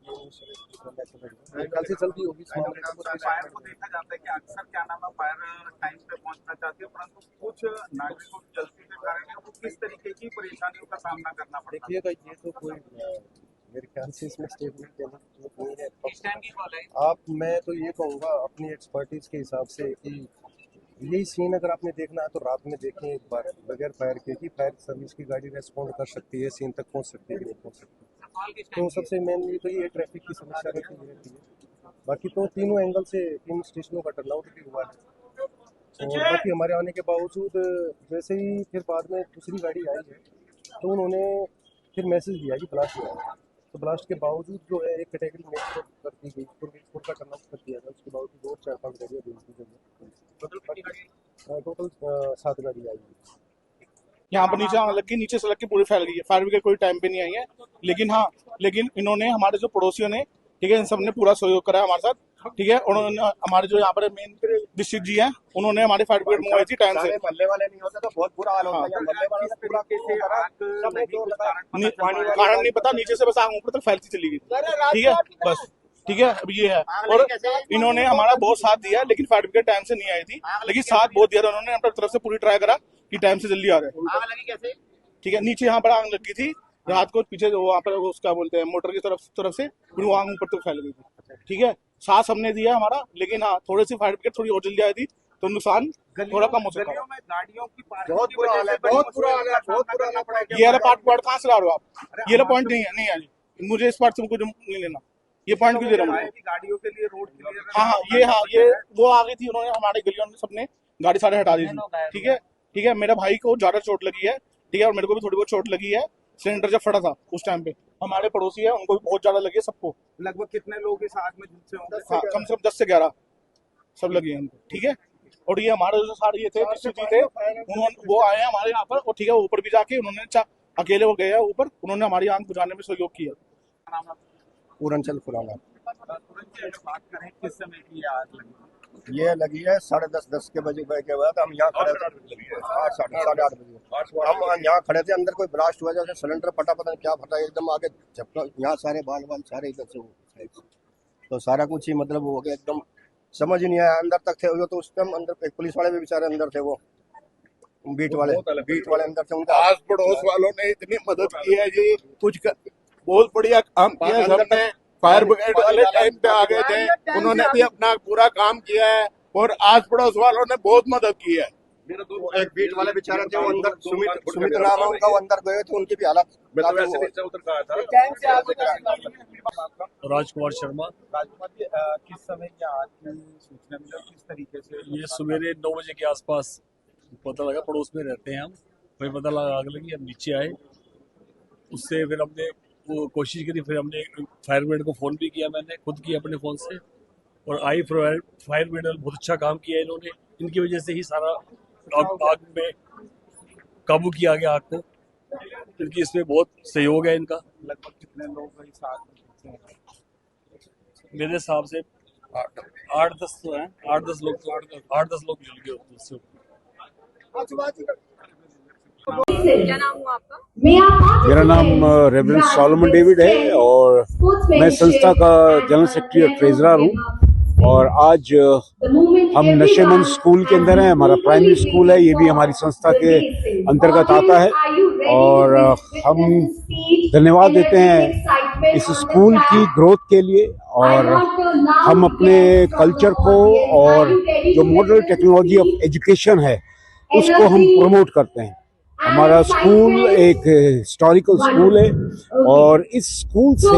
मेरे ख्याल से जल्दी होगी। फायर को देखा जाता है कि अक्सर क्या नाम है फायर टाइम पे पहुंचना चाहती है, परंतु कुछ नागरिकों की जल्दी के कारण वो किस तरीके की परेशानियों का सामना करना पड़ता है। देखिएगा ये तो कोई मेरे ख्याल से इसमें स्टेटमेंट देना नहीं है। किस टाइम की कॉल है? आप मैं तो ये कहूँगा अपनी एक्सपर्टीज के हिसाब से कि यही सीन अगर आपने देखना है तो रात में देखें एक बार, बगैर फायर के कि फायर सर्विस की गाड़ी रेस्पॉन्ड कर सकती है, सीन तक पहुंच सकती है, नहीं पहुंच सकती। तो सबसे मेनली तो ये ट्रैफिक की समस्या रहती है। बाकी तो तीनों एंगल से 3 स्टेशनों का टर्नआउट भी हुआ है, और बाकी हमारे आने के बावजूद जैसे ही फिर बाद में दूसरी गाड़ी आई है तो उन्होंने फिर मैसेज दिया कि ब्लास्ट हुआ है, तो ब्लास्ट के बावजूद जो है एक कैटेगरी मेजपुर कर दी गई, फिर का टर्नआउट कर दिया गया, उसके बावजूद और 4-5 गाड़ियाँ दी गई, टोटल 7 गाड़ी आई है। यहाँ पर नीचे आग लगी, नीचे सड़क की पूरी फैल गई है। फायर ब्रिगेड कोई टाइम पे नहीं आई है, लेकिन इन्होंने हमारे जो पड़ोसियों ने, ठीक है, इन सब ने पूरा सहयोग करा हमारे साथ, ठीक है। उन्होंने हमारे जो यहाँ पर मेन डिस्ट्रिक्ट जी हैं, उन्होंने हमारे फायर ब्रिगेड मंगवाई थी टाइम से। मल्ले वाले नहीं होते तो बहुत बुरा हाल होता है। मल्ले वाले ने पूरा कारण नहीं पता, नीचे से बस आग ऊपर तक फैलती चली गई, ठीक है, बस, ठीक है। अब ये है, और इन्होंने हमारा बहुत साथ दिया, लेकिन फायर ब्रिगेड टाइम से नहीं आई थी, लेकिन साथ बहुत दिया उन्होंने, अपनी तरफ से पूरी ट्राई करा कि टाइम से जल्दी आ जाए। आग लगी कैसे? ठीक है, नीचे यहाँ पर आग लगी थी रात को, पीछे वहाँ पर उसका बोलते हैं मोटर की तरफ से फिर वो आग ऊपर तक फैल गई थी, ठीक है। साथ हमने दिया हमारा, लेकिन हाँ थोड़ी सी फायर ब्रिगेड थोड़ी और जल्दी आई थी तो नुकसान थोड़ा कम हो सकता है। गाड़ियों की बहुत बुरा हाल है, बहुत बुरा हाल है, बहुत बुरा हाल है। ये वाला पार्ट कहाँ से ला रहे हो आप? ये वाला पॉइंट नहीं है जी, मुझे इस पार्ट से मुझे नहीं लेना, ये पॉइंट क्यों दे रहा हूँ? गाड़ियों के लिए रोड क्लियर। हाँ ये वो आ गई थी, उन्होंने हमारे गलियों में सबने गाड़ी सारे हटा दी थी, ठीक है। मेरे भाई को ज्यादा चोट लगी है, ठीक है, और मेरे को भी थोड़ी बहुत चोट लगी है। सिलेंडर जब फटा था उस टाइम पे, हमारे पड़ोसी है उनको भी बहुत ज्यादा लगी है, सबको। लगभग कितने लोग इस आग में झुलसे होंगे? हाँ, कम से कम 10 से 11 सब लगी है उनको, ठीक है। और ये हमारे जो सारे ये थे डिस्ट्रिक्ट थे, उन्होंने वो आए हैं हमारे यहाँ पर, और ठीक है, ऊपर भी जाके उन्होंने अकेले वो गए ऊपर, उन्होंने हमारी आग बुझाने में सहयोग किया। पूरनचंद खुराना। बात करें किस समय की आग लगी? ये लगी है 10:30 के बजे के बाद हम यहाँ खड़े थे, 8-8:30 बजे हम यहाँ खड़े थे, अंदर कोई ब्लास्ट हुआ, जैसे सिलेंडर फटा, पता नहीं क्या फटा, एकदम आगे झपका, यहाँ सारे बाल सारे इधर से टाइप। तो सारा कुछ ही मतलब हो गया एकदम, समझ ही नहीं आया। अंदर तक थे वो, तो उस टाइम अंदर एक पुलिस वाले भी बेचारे अंदर थे, वो बीट वाले अंदर थे। उनका आस पड़ोस वालों ने इतनी मदद की है जी, बहुत बढ़िया काम किया सबने। फायर ब्रिगेड वाले टाइम पे आ गए थे, उन्होंने भी अपना पूरा काम किया है और आस पड़ोस वालों ने बहुत मदद की है। एक बीट वाले बेचारे थे, वो अंदर सुमित नाम है उनका, वो अंदर गए थे, उनकी भी हालत राजकुमार शर्मा। राजकुमार जी, किस समय की आग की सूचना मिली, किस तरीके से? ये सवेरे 9 बजे के आसपास पता लगा, पड़ोस में रहते हैं हम, हमें पता लगा आग लगी, हम नीचे आए। उससे फिर हमने वो कोशिश करी, फिर हमने फायर ब्रिगेड को फ़ोन भी किया, मैंने खुद किया अपने फ़ोन से, और फायर ब्रिगेड बहुत अच्छा काम किया इन्होंने। इनकी वजह से ही सारा आग में काबू किया गया आग को, क्योंकि इसमें बहुत सहयोग है इनका। लगभग कितने लोग इस आग में? मेरे हिसाब से 8-10 तो हैं, 8-10 लोग जल गए उससे। क्या नाम हुआ आपका? मेरा नाम रेवरेंड सॉलोमन डेविड है और मैं संस्था का जनरल सेक्रेटरी और ट्रेजरर हूँ। और आज हम नशेमंद स्कूल के अंदर हैं, हमारा प्राइमरी स्कूल है, ये भी हमारी संस्था के अंतर्गत आता है। और हम धन्यवाद देते हैं इस स्कूल की ग्रोथ के लिए, और हम अपने कल्चर को और जो मॉडर्न टेक्नोलॉजी ऑफ एजुकेशन है उसको हम प्रमोट करते हैं। हमारा स्कूल एक हिस्टोरिकल स्कूल है और इस स्कूल से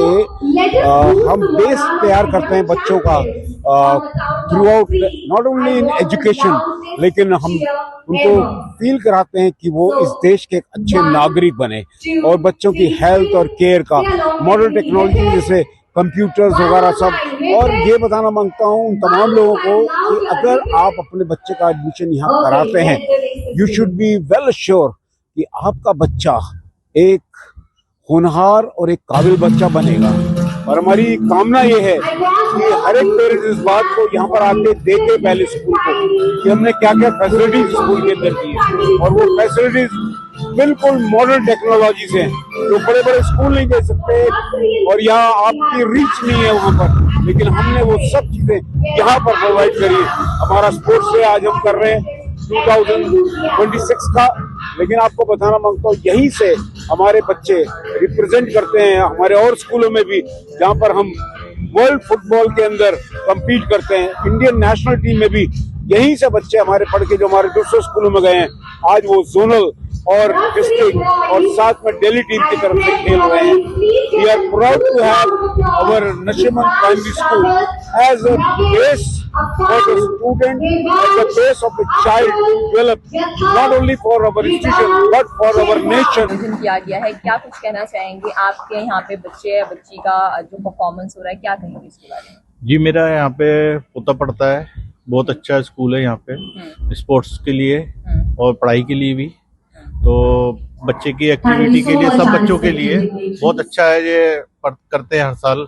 हम बेस तैयार करते हैं बच्चों का through out, not only in education, लेकिन हम उनको फील कराते हैं कि वो इस देश के एक अच्छे नागरिक बने, और बच्चों की हेल्थ और केयर का मॉडर्न टेक्नोलॉजी जैसे कंप्यूटर्स वगैरह सब। और ये बताना मांगता हूँ उन तमाम लोगों को कि अगर आप अपने बच्चे का एडमिशन यहाँ कराते हैं, you should be well sure कि आपका बच्चा एक होनहार और एक काबिल बच्चा बनेगा। और हमारी कामना ये है कि हर एक पेरेंट्स इस बात को यहाँ पर आके देखे पहले स्कूल को कि हमने क्या क्या फैसिलिटीज स्कूल के अंदर दी है, और वो फैसिलिटीज बिल्कुल मॉडर्न टेक्नोलॉजी से हैं जो बड़े बड़े स्कूल नहीं दे सकते, और यहाँ आपकी रीच नहीं है वहाँ पर, लेकिन हमने वो सब चीजें यहाँ पर प्रोवाइड करी। हमारा स्पोर्ट्स डे आज हम कर रहे हैं 2026 का, लेकिन आपको बताना मांगता हूँ यहीं से हमारे बच्चे रिप्रेजेंट करते हैं हमारे और स्कूलों में भी, जहाँ पर हम वर्ल्ड फुटबॉल के अंदर compete करते हैं। इंडियन नेशनल टीम में भी यहीं से बच्चे हमारे पढ़ के जो हमारे दूसरे स्कूलों में गए हैं, आज वो जोनल और डिस्ट्रिक्ट और साथ में दिल्ली टीम की तरफ से खेल रहे हैं। We are proud to have our नशेमंद primary school as a base for the student, as the base of a child to develop not only for our institution but for our nation. किया गया है, क्या कुछ कहना चाहेंगे? आपके यहाँ पे बच्चे या बच्ची का जो परफॉर्मेंस हो रहा है, क्या कहेंगे इसके बारे में? जी, मेरा यहाँ पे पोता पढ़ता है, बहुत अच्छा स्कूल है यहाँ पे स्पोर्ट्स के लिए और पढ़ाई के लिए भी। तो बच्चे की एक्टिविटी के लिए, सब बच्चों के लिए बहुत अच्छा है, ये करते हैं हर साल,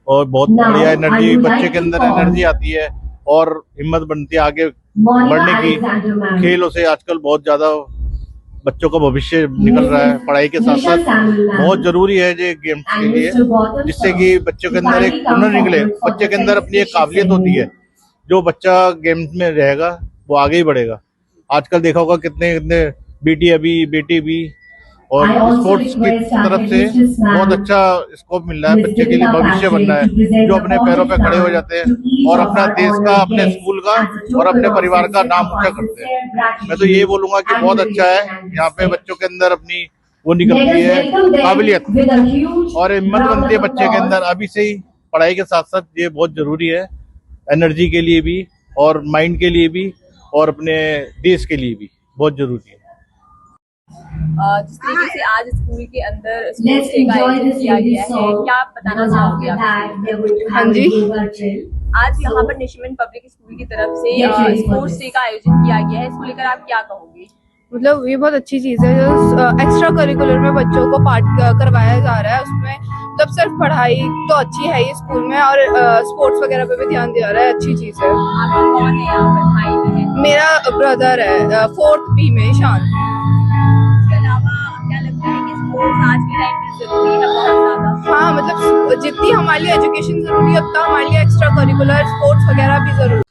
और बहुत बढ़िया एनर्जी बच्चे के अंदर एनर्जी आती है और हिम्मत बनती है आगे बढ़ने की। खेलों से आजकल बहुत ज्यादा बच्चों का भविष्य निकल रहा है, पढ़ाई के साथ साथ बहुत जरूरी है ये गेम्स के लिए, जिससे कि बच्चों के अंदर एक हुनर निकले। बच्चे के अंदर अपनी एक काबिलियत होती है, जो बच्चा गेम्स में रहेगा वो आगे ही बढ़ेगा। आजकल देखा होगा कितने बेटी भी और स्पोर्ट्स की तरफ से बहुत अच्छा स्कोप मिल रहा है, बच्चे के लिए भविष्य बनना है, जो अपने पैरों पे खड़े हो जाते हैं और अपना देश का, अपने स्कूल का और अपने परिवार का नाम ऊंचा करते हैं। मैं तो ये बोलूंगा कि बहुत अच्छा है, यहाँ पे बच्चों के अंदर अपनी वो निकलती है काबिलियत और हिम्मत बनती है बच्चे के अंदर अभी से ही। पढ़ाई के साथ साथ ये बहुत जरूरी है, एनर्जी के लिए भी और माइंड के लिए भी और अपने देश के लिए भी बहुत जरूरी है। जिस तरीके से आज स्कूल के अंदर स्पोर्ट्स डे का आयोजन किया गया है, क्या आप बताना चाहोगे आप? हाँ जी, आज यहाँ पर नशेमंद पब्लिक स्कूल की तरफ से स्पोर्ट्स डे का आयोजन किया गया है, इसको लेकर आप क्या कहोगे? मतलब ये बहुत अच्छी चीज़ है जो एक्स्ट्रा करिकुलर में बच्चों को पार्ट करवाया जा रहा है। उसमें मतलब सिर्फ पढ़ाई तो अच्छी है ही स्कूल में, और स्पोर्ट्स वगैरह पे भी ध्यान दिया जा रहा है, अच्छी चीज़ है। आपका कौन है यहाँ पर, भाई भी है? मेरा ब्रदर है 4th B में, ईशान। इसके अलावा क्या लगता है कि स्पोर्ट्स आज के टाइम में जरूरी है बहुत ज्यादा? हाँ मतलब जितनी हमारे लिए एजुकेशन जरूरी है उतना हमारे लिए एक्स्ट्रा करिकुलर स्पोर्ट्स वगैरह भी जरूरी।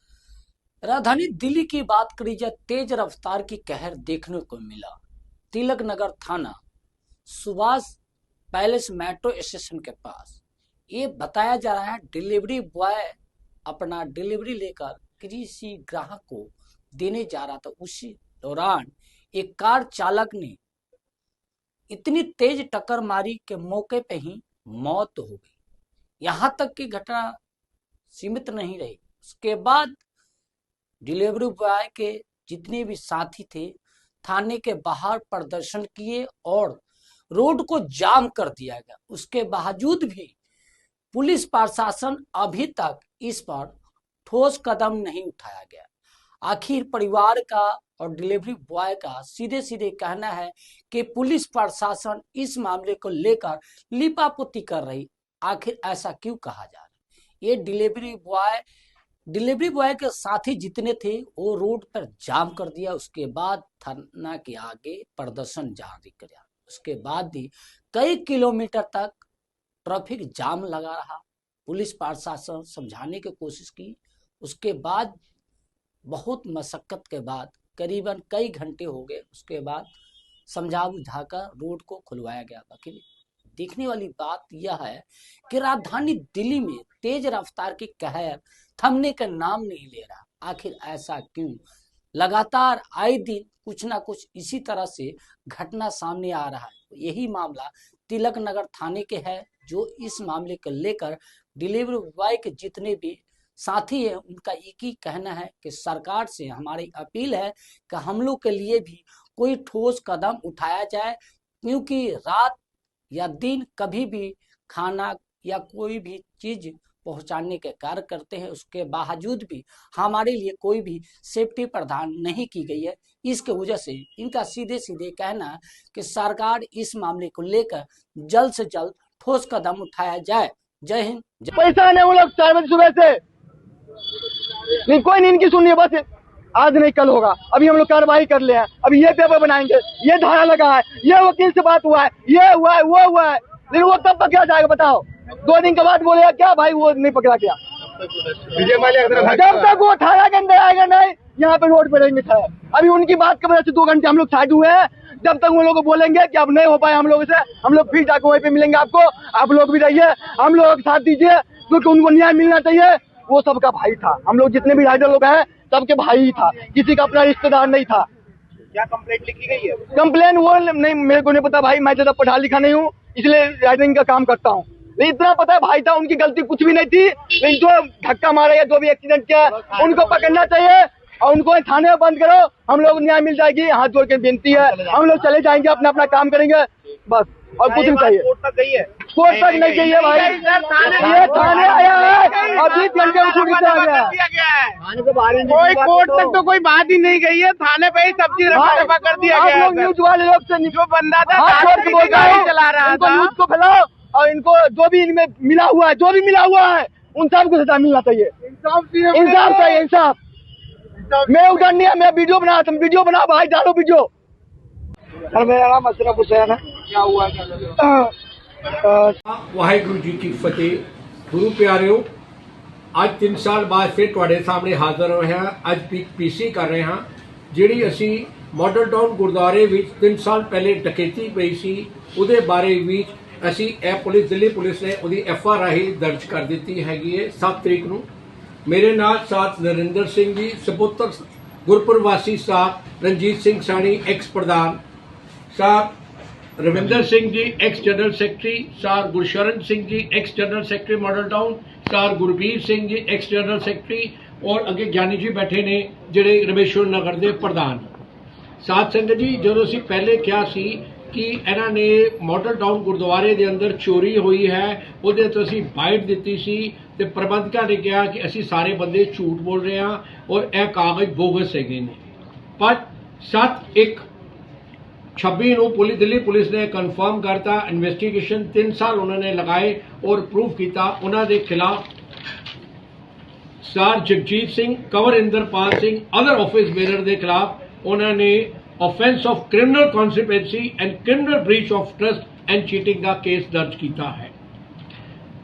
राजधानी दिल्ली की बात करी जाए, तेज रफ्तार की कहर देखने को मिला। तिलक नगर थाना सुभाष पैलेस मेट्रो स्टेशन के पास ये बताया जा रहा है, डिलीवरी बॉय अपना डिलीवरी लेकर किसी ग्राहक को देने जा रहा था। उसी दौरान एक कार चालक ने इतनी तेज टक्कर मारी कि मौके पे ही मौत हो गई। यहां तक की घटना सीमित नहीं रही, उसके बाद डिलीवरी बॉय के जितने भी साथी थे थाने के बाहर प्रदर्शन किए और रोड को जाम कर दिया गया। उसके बावजूद भी पुलिस प्रशासन अभी तक इस पर ठोस कदम नहीं उठाया गया। आखिर परिवार का और डिलीवरी बॉय का सीधे सीधे कहना है कि पुलिस प्रशासन इस मामले को लेकर लिपापोती कर रही। आखिर ऐसा क्यों कहा जा रहा है? ये डिलीवरी बॉय के साथी जितने थे वो रोड पर जाम कर दिया। उसके बाद थाना के आगे प्रदर्शन जारी किया। उसके बाद भी कई किलोमीटर तक ट्रैफिक जाम लगा रहा। पुलिस प्रशासन समझाने की कोशिश की, उसके बाद बहुत मशक्कत के बाद करीबन कई घंटे हो गए, उसके बाद समझा बुझाकर रोड को खुलवाया गया। बाकी देखने वाली बात यह है कि राजधानी दिल्ली में तेज रफ्तार की कहर थमने का नाम नहीं ले रहा। आखिर ऐसा क्यों? लगातार आए दिन कुछ ना कुछ इसी तरह से घटना सामने आ रहा है। यही मामला तिलक नगर थाने के है, जो इस मामले को लेकर डिलीवरी बॉय के जितने भी साथी है उनका एक ही कहना है कि सरकार से हमारी अपील है कि हम लोग के लिए भी कोई ठोस कदम उठाया जाए, क्योंकि रात या दिन कभी भी खाना या कोई भी चीज पहुंचाने के कार्य करते हैं, उसके बावजूद भी हमारे लिए कोई भी सेफ्टी प्रदान नहीं की गई है। इसके वजह से इनका सीधे सीधे कहना है कि सरकार इस मामले को लेकर जल्द से जल्द ठोस कदम उठाया जाए। जय हिंद। पैसा नहीं वो लोग 4 बजे सुबह से नहीं, कोई नहीं इनकी सुनिए, बस आज नहीं कल होगा। अभी हम लोग कार्रवाई कर ले हैं, अभी ये पेपर बनाएंगे, ये धारा लगा है, ये वकील से बात हुआ है, ये हुआ है, वो हुआ है, लेकिन वो कब पकड़ा जाएगा बताओ? 2 दिन के बाद बोलेगा क्या भाई वो नहीं पकड़ा गया? जब तक वो थाना के अंदर आएगा नहीं, यहाँ पे रोड पे रहेंगे खड़े। अभी उनकी बात की वजह से 2 घंटे हम लोग साइड हुए हैं। जब तक वो लोग बोलेंगे कि अब नहीं हो पाए हम लोग से, हम लोग फिर जाकर वहीं पे मिलेंगे आपको। आप लोग भी रहिए, हम लोग के साथ दीजिए, क्योंकि उनको न्याय मिलना चाहिए। वो सबका भाई था, हम लोग जितने भी राइडर लोग हैं सबके भाई ही था, किसी का अपना रिश्तेदार नहीं था। क्या कंप्लेंट लिखी गई है? कंप्लेन वो नहीं, मेरे को नहीं पता भाई, मैं ज्यादा पढ़ा लिखा नहीं हूँ, इसलिए राइडिंग का काम करता हूँ। लेकिन इतना पता है भाई था, उनकी गलती कुछ भी नहीं थी। लेकिन जो धक्का मारा या जो भी एक्सीडेंट किया उनको पकड़ना चाहिए और उनको थाने में बंद करो, हम लोग न्याय मिल जाएगी। हाथ जोड़ के विनती है, हम लोग चले जाएंगे, अपना अपना काम करेंगे बस, और कुछ नहीं चाहिए। कोर्ट तक गई है? कोर्ट तक नहीं गई है भाई, ये थाने आया है और 20 घंटे में छूट आ गया। कोई कोर्ट तक तो कोई बात ही नहीं गई है, थाने पे ही सब चीज रफा कर दिया गया। आप लोग न्यूज वाले लोग से जो बंदा था चला रहा था, न्यूज को फैलाओ और इनको जो भी इनमें मिला हुआ है उन सबको सजा मिलना चाहिए। इंसाफ चाहिए, इंसाफ। मैं उधर नहीं है, मैं वीडियो बना, तुम वीडियो बना भाई, डालो वीडियो। सर मेरा नाम अशरफ हुसैन है। क्या हुआ? वाहिगुरु जी की फतेह। गुरु प्यारिओ, ਅੱਜ 3 ਸਾਲ ਬਾਅਦ ਫਿਰ ਤੁਹਾਡੇ ਸਾਹਮਣੇ ਹਾਜ਼ਰ ਹੋਏ ਹਾਂ। ਅੱਜ ਪੀਸੀ ਕਰ ਰਹੇ ਹਾਂ, ਜਿਹੜੀ ਅਸੀਂ ਮਾਡਲ ਟਾਊਨ ਗੁਰਦੁਆਰੇ ਵਿੱਚ 3 ਸਾਲ ਪਹਿਲੇ ਡਕੈਤੀ ਪਈ ਸੀ, ਉਹਦੇ ਬਾਰੇ ਵਿੱਚ ਅਸੀਂ ਇਹ ਪੁਲਿਸ, ਦਿੱਲੀ ਪੁਲਿਸ ਨੇ ਉਹਦੀ FRI ਦਰਜ ਕਰ ਦਿੱਤੀ ਹੈਗੀ ਹੈ 7 ਤਰੀਕ ਨੂੰ। ਮੇਰੇ ਨਾਲ ਸਾਥ ਨਰਿੰਦਰ ਸਿੰਘ ਜੀ, ਸਪੁੱਤਰ ਗੁਰਪੁਰ ਵਾਸੀ ਸਾਹਿਬ ਰਣਜੀਤ ਸਿੰਘ ਸਾਣੀ, ਐਕਸ ਪ੍ਰਧਾਨ Sahib Ravinder Singh ji, ex general secretary, sir Gursharan Singh ji, ex general secretary model town, sir Gurbir Singh ji, ex general secretary, और अगे ज्ञानी जी बैठे ने जिहड़े रमेश्वर नगर के प्रधान। साथ संगत जी, जो असीं पहले कहा सी कि इन्हां ने मॉडल टाउन गुरुद्वारे के अंदर चोरी हुई है, उहदे तो असीं बाइट दित्ती सी ते प्रबंधकां ने कहा कि असीं सारे बंदे झूठ बोल रहे हैं और यह कागज बोगस हैगे ने। पर 7/1/26 दिल्ली पुलिस ने कन्फर्म करता, इन्वेस्टिगेशन 3 साल उन्होंने लगाए और प्रूव किया उन्होंने खिलाफ sir Jagjit Singh, Kanwar Inderpal Singh, other office bearer के खिलाफ उन्होंने offence of criminal conspiracy and criminal breach of trust and cheating का केस दर्ज किया है।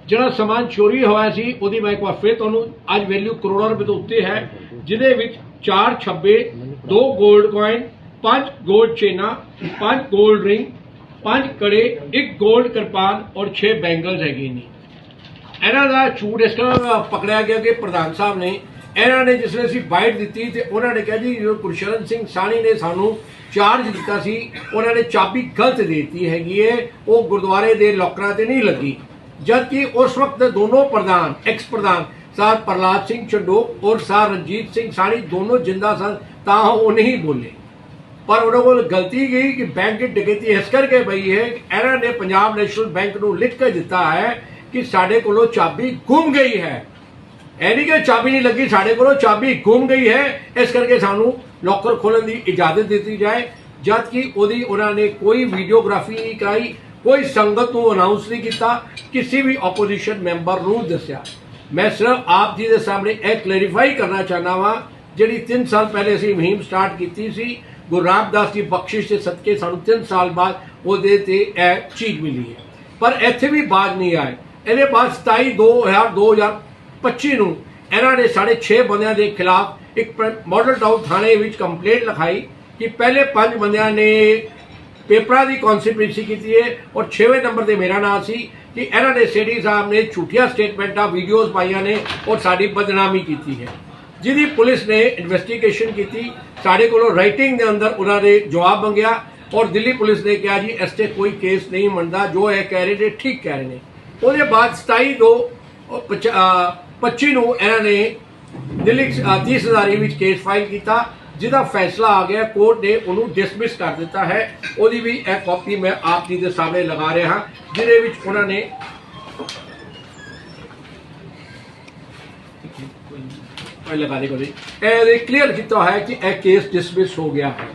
ਜਿਹੜਾ ਸਮਾਨ ਚੋਰੀ ਹੋਇਆ ਸੀ ਉਹਦੀ ਮੈਂ ਇੱਕ ਵਾਰ ਫਿਰ ਤੁਹਾਨੂੰ ਅੱਜ ਵੈਲਿਊ ਕਰੋੜਾਂ ਰੁਪਏ ਤੋਂ ਉੱਤੇ ਹੈ, ਜਿਹਦੇ ਵਿੱਚ 4 ਛੱਬੇ, 2 골ਡ ਕੋਇਨ, 5 골ਡ ਚੇਨਾ, 5 골ਡ ਰਿੰਗ, 5 ਕੜੇ, 1 골ਡ ਕਿਰਪਾਨ ਔਰ 6 ਬੈਂਗਲਸ ਹੈਗੇ ਨੇ। ਇਹਨਾਂ ਦਾ ਝੂਠ ਇਸ ਤਰ੍ਹਾਂ ਪਕੜਿਆ ਗਿਆ ਕਿ ਪ੍ਰਧਾਨ ਸਾਹਿਬ ਨੇ ਇਹਨਾਂ ਨੇ ਜਿਸ ਵੇਲੇ ਅਸੀਂ ਬਾਈਟ ਦਿੱਤੀ ਤੇ ਉਹਨਾਂ ਨੇ ਕਿਹਾ ਜੀ ਜੋ ਗੁਰਸ਼ਰਨ ਸਿੰਘ ਸਾਹਨੀ ਨੇ ਸਾਨੂੰ ਚਾਰਜ ਦਿੱਤਾ ਸੀ ਉਹਨਾਂ ਨੇ ਚਾਬੀ ਗਲਤ ਦੇ ਦਿੱਤੀ ਹੈਗੀ ਹੈ, ਉਹ ਗੁਰਦੁਆਰੇ ਦੇ ਲੋਕਰਾਂ ਤੇ ਨਹੀਂ ਲੱਗੀ, जबकि उस वक्त दोनों प्रधान एक्स प्रधान सर प्रहलाद सिंह चंडोक और सर रणजीत सिंह सानी दोनों जिंदा सन, तां वो नहीं बोले। पर उन्होंने गलती की कि बैंक की डकैती इस करके पई है कि इन्होंने ने पंजाब नेशनल बैंक को लिख के दिता है कि साढ़े को चाबी गुम गई है, नहीं कि चाबी नहीं लगी, साढ़े को चाबी गुम गई है, इस करके सानू लॉकर खोलने की इजाजत दी जाए। जबकि उन्होंने कोई वीडियोग्राफी नहीं कराई, कोई संगत को अनाउंस नहीं किया, किसी भी ओपोजिशन मैंबर को दसिया। मैं सिर्फ आप जी के सामने यह क्लैरीफाई करना चाहना वा, जी 3 साल पहले असी मुहिम स्टार्ट की सी, गुरु रामदास की बख्शिश के सदके सानू 3 साल बाद वो चीज मिली है, पर इत्थे भी बाज नहीं आए। ये बाद 27/2/2025 ਨੂੰ ਇਹਨਾਂ ਨੇ 6.5 ਬੰਦਿਆਂ ਦੇ ਖਿਲਾਫ ਇੱਕ ਮਾਡਲ ਟਾਊਨ ਥਾਣੇ ਵਿੱਚ ਕੰਪਲੇਂਟ ਲਿਖਾਈ ਕਿ ਪਹਿਲੇ 5 ਬੰਦਿਆਂ ਨੇ पेपरा की कॉन्स्पिरेसी की है और 6वें नंबर पर मेरा नाम सी कि इन्होंने सेठी साहब ने झूठिया स्टेटमेंटा वीडियोज़ पाइया ने और साड़ी बदनामी की है, जिहदी पुलिस ने इन्वेस्टिगेशन की, साढ़े को राइटिंग के अंदर उन्होंने जवाब मंगया और दिल्ली पुलिस ने कहा जी इस ते कोई केस नहीं बनता, जो है कह रहे थे ठीक कह रहे हैं। उसके बाद 27/2/25 ਨੂੰ इन्होंने दिल्ली 30 हज़ारी में केस फाइल किया, जिसका फैसला आ गया, कोर्ट ने उन्होंने डिसमिस कर दिता है। उसकी भी एक कॉपी मैं आप जी के सामने लगा रहा, जिहदे विच उन्होंने क्लीयर किया है कि यह केस डिसमिस हो गया है।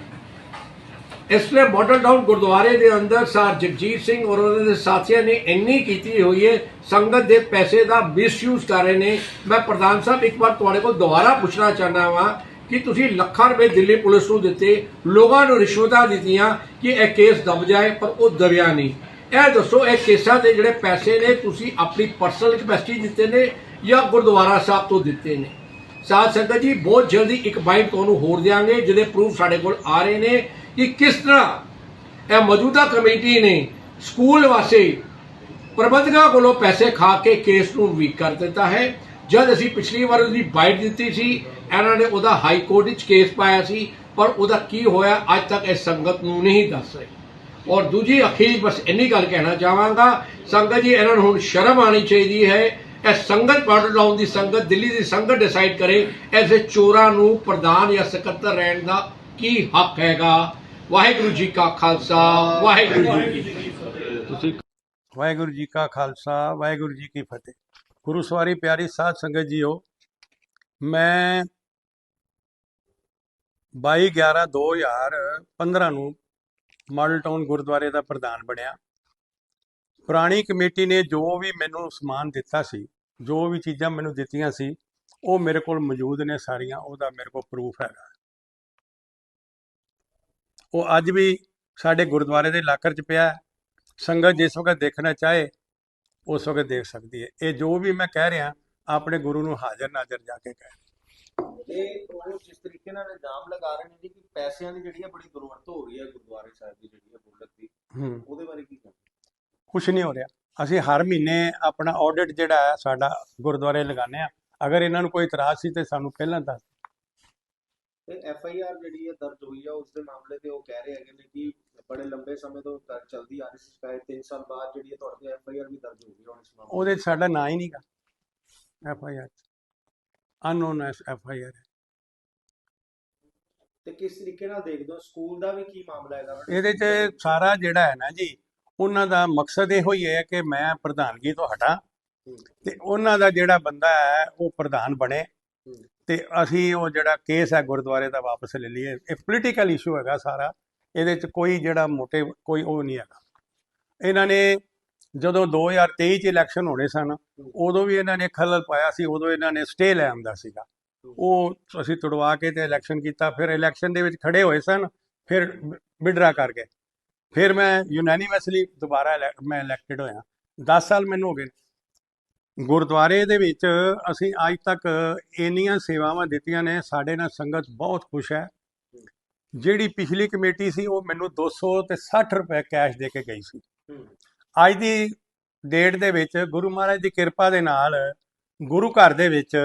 इसलिए मॉडल टाउन गुरुद्वारे के अंदर सर जगजीत सिंह और उन्होंने साथियों ने इन्नी की हुई है, संगत के पैसे का मिसयूज कर रहे हैं। मैं प्रधान साहब एक बार तुहाडे कोल दोबारा पूछना चाहना वा कि तुसी लाखां रुपए दिल्ली पुलिस को दिते, लोगों को रिश्वतां दित्तियां कि यह केस दब जाए, पर वो दबिया नहीं। यह दसो यह केसां दे जिहड़े पैसे ने तुसी अपनी पर्सनल कैपेसिटी दिते ने या गुरुद्वारा साहब तो दिते ने? साध संगत जी बहुत जल्दी एक बाइट तुहानूं होर देंगे जिहदे प्रूफ साडे कोल आ रहे ने कि किस तरह यह मौजूदा कमेटी ने स्कूल वास्ते प्रबंधकों कोलों पैसे खा के केस को वीक कर दिता है। जब असी पिछली बार उसकी बाइट दी सी, इन्होंने वह हाई कोर्ट केस पाया सी, पर वह की होया अज तक इस संगत को नहीं दस रहे। और दूजी अखीर बस इन्नी गल कहना चाहवागा, संगत जी इन्होंने हुण शर्म आनी चाहिए है। यह संगत मॉडल टाउन की संगत, दिल्ली की संगत डिसाइड करे ऐसे चोरां नूं प्रधान या सकत्तर रहने का की हक हैगा। वाहिगुरू जी का खालसा, वाहिगुरू जी की फतेह। वाहिगुरू जी का खालसा, वाहिगुरू जी की फतेह। गुरु सवारी प्यारी साध संगत जी हो, मैं 22/11/2015 ਨੂੰ ਮਾਡਲ ਟਾਊਨ ਗੁਰਦੁਆਰੇ ਦਾ ਪ੍ਰਧਾਨ ਬਣਿਆ। ਪੁਰਾਣੀ ਕਮੇਟੀ ਨੇ ਜੋ ਵੀ ਮੈਨੂੰ ਸਮਾਨ ਦਿੱਤਾ ਸੀ, ਜੋ ਵੀ ਚੀਜ਼ਾਂ ਮੈਨੂੰ ਦਿੱਤੀਆਂ ਸੀ, ਉਹ ਮੇਰੇ ਕੋਲ ਮੌਜੂਦ ਨੇ ਸਾਰੀਆਂ, ਉਹਦਾ ਮੇਰੇ ਕੋਲ ਪ੍ਰੂਫ ਹੈਗਾ। ਉਹ ਅੱਜ ਵੀ ਸਾਡੇ ਗੁਰਦੁਆਰੇ ਦੇ ਲਾਕਰ 'ਚ ਪਿਆ। ਸੰਗਤ ਜਿਸ ਵਕਤ ਦੇਖਣਾ ਚਾਹੇ उस वक्त देख सकती है। ये जो भी मैं कह रहा अपने गुरु ਨੂੰ ਹਾਜ਼ਰ ਨਾਜ਼ਰ ਜਾ ਕੇ ਕਹਿ। ਉਹ ਜਿਸ ਤਰੀਕੇ ਨਾਲ ਇਲਜ਼ਾਮ ਲਗਾ ਰਹੇ ਨੇ ਕਿ ਪੈਸਿਆਂ ਦੀ ਜਿਹੜੀ ਬੜੀ ਦੁਰਵਰਤੋਂ ਹੋ ਰਹੀ ਹੈ ਗੁਰਦੁਆਰੇ ਸਾਹਿਬ ਦੀ ਜਿਹੜੀ ਬੁਲਕ ਦੀ, ਉਹਦੇ ਬਾਰੇ ਕੀ ਕਹਿੰਦੇ? ਕੁਝ ਨਹੀਂ ਹੋ ਰਿਹਾ। ਅਸੀਂ ਹਰ ਮਹੀਨੇ ਆਪਣਾ ਆਡਿਟ ਜਿਹੜਾ ਹੈ ਸਾਡਾ ਗੁਰਦੁਆਰੇ ਲਗਾਉਂਦੇ ਆ। ਅਗਰ ਇਹਨਾਂ ਨੂੰ ਕੋਈ ਇਤਰਾਜ਼ ਸੀ ਤੇ ਸਾਨੂੰ ਪਹਿਲਾਂ ਦੱਸ। ਤੇ FIR ਜਿਹੜੀ ਹੈ ਦਰਜ ਹੋਈ ਆ ਉਸ ਦੇ ਮਾਮਲੇ ਤੇ ਉਹ ਕਹਿ ਰਹੇ ਹੈਗੇ ਨੇ ਕਿ बड़े लंबे समय तो चलती आ रही शिकायत, 3 साल बाद जी FIR भी दर्ज हो गई इस मामले ਉਹਦੇ ਸਾਡਾ ਨਾਂ ਹੀ ਨਹੀਂਗਾ। FIR ਅਨਨੋਨ FIR ਹੈ। ਤੇ ਕਿਸ ਤਰੀਕੇ ਨਾਲ ਦੇਖਦੇ ਹੋ ਸਕੂਲ ਦਾ ਵੀ ਕੀ ਮਾਮਲਾ ਹੈਗਾ? ਇਹਦੇ 'ਚ ਸਾਰਾ ਜਿਹੜਾ ਹੈ ਨਾ ਜੀ, ਉਹਨਾਂ ਦਾ ਮਕਸਦ ਇਹੋ ਹੀ ਹੈ ਕਿ ਮੈਂ ਪ੍ਰਧਾਨਗੀ ਤੋਂ ਹਟਾਂ ਤੇ ਉਹਨਾਂ ਦਾ ਜਿਹੜਾ ਬੰਦਾ ਹੈ ਉਹ ਪ੍ਰਧਾਨ ਬਣੇ ਤੇ ਅਸੀਂ ਉਹ ਜਿਹੜਾ ਕੇਸ ਹੈ ਗੁਰਦੁਆਰੇ ਦਾ ਵਾਪਸ ਲੈ ਲਈਏ। ਇਹ ਪੋਲੀਟੀਕਲ ਇਸ਼ੂ ਹੈਗਾ ਸਾਰਾ, ਇਹਦੇ 'ਚ ਕੋਈ ਜਿਹੜਾ ਮੋਟਿਵ ਕੋਈ ਉਹ ਨਹੀਂ ਹੈਗਾ। ਇਹਨਾਂ ਨੇ ਜਦੋਂ 2023 'ਚ ਇਲੈਕਸ਼ਨ ਹੋਣੇ ਸਨ, ਉਦੋਂ ਵੀ ਇਹਨਾਂ ਨੇ ਖਲਲ ਪਾਇਆ ਸੀ। ਉਦੋਂ ਇਹਨਾਂ ਨੇ ਸਟੇ ਲੈ ਆਂਦਾ ਸੀਗਾ, ਉਹ ਅਸੀਂ ਤੁੜਵਾ ਕੇ ਤੇ ਇਲੈਕਸ਼ਨ ਕੀਤਾ। ਫਿਰ ਇਲੈਕਸ਼ਨ ਦੇ ਵਿੱਚ ਖੜੇ ਹੋਏ ਸਨ, ਫਿਰ ਵਿਡਰਾ ਕਰ ਗਏ। ਫਿਰ ਮੈਂ ਯੂਨੈਨੀਮਸਲੀ ਦੁਬਾਰਾ ਮੈਂ ਇਲੈਕਟਡ ਹੋਇਆ। 10 ਸਾਲ ਮੈਨੂੰ ਹੋ ਗਏ। ਗੁਰਦੁਆਰੇ ਦੇ ਵਿੱਚ ਅਸੀਂ ਅੱਜ ਤੱਕ ਇੰਨੀਆਂ ਸੇਵਾਵਾਂ ਦਿੱਤੀਆਂ ਨੇ, ਸਾਡੇ ਨਾਲ ਸੰਗਤ ਬਹੁਤ ਖੁਸ਼ ਹੈ। ਜਿਹੜੀ ਪਿਛਲੀ ਕਮੇਟੀ ਸੀ ਉਹ ਮੈਨੂੰ 200 ਤੇ 60 ਰੁਪਏ ਕੈਸ਼ ਦੇ ਕੇ ਗਈ ਸੀ। ਅੱਜ ਦੀ ਡੇਟ ਦੇ ਵਿੱਚ ਗੁਰੂ ਮਹਾਰਾਜ ਦੀ ਕਿਰਪਾ ਦੇ ਨਾਲ ਗੁਰੂ ਘਰ ਦੇ ਵਿੱਚ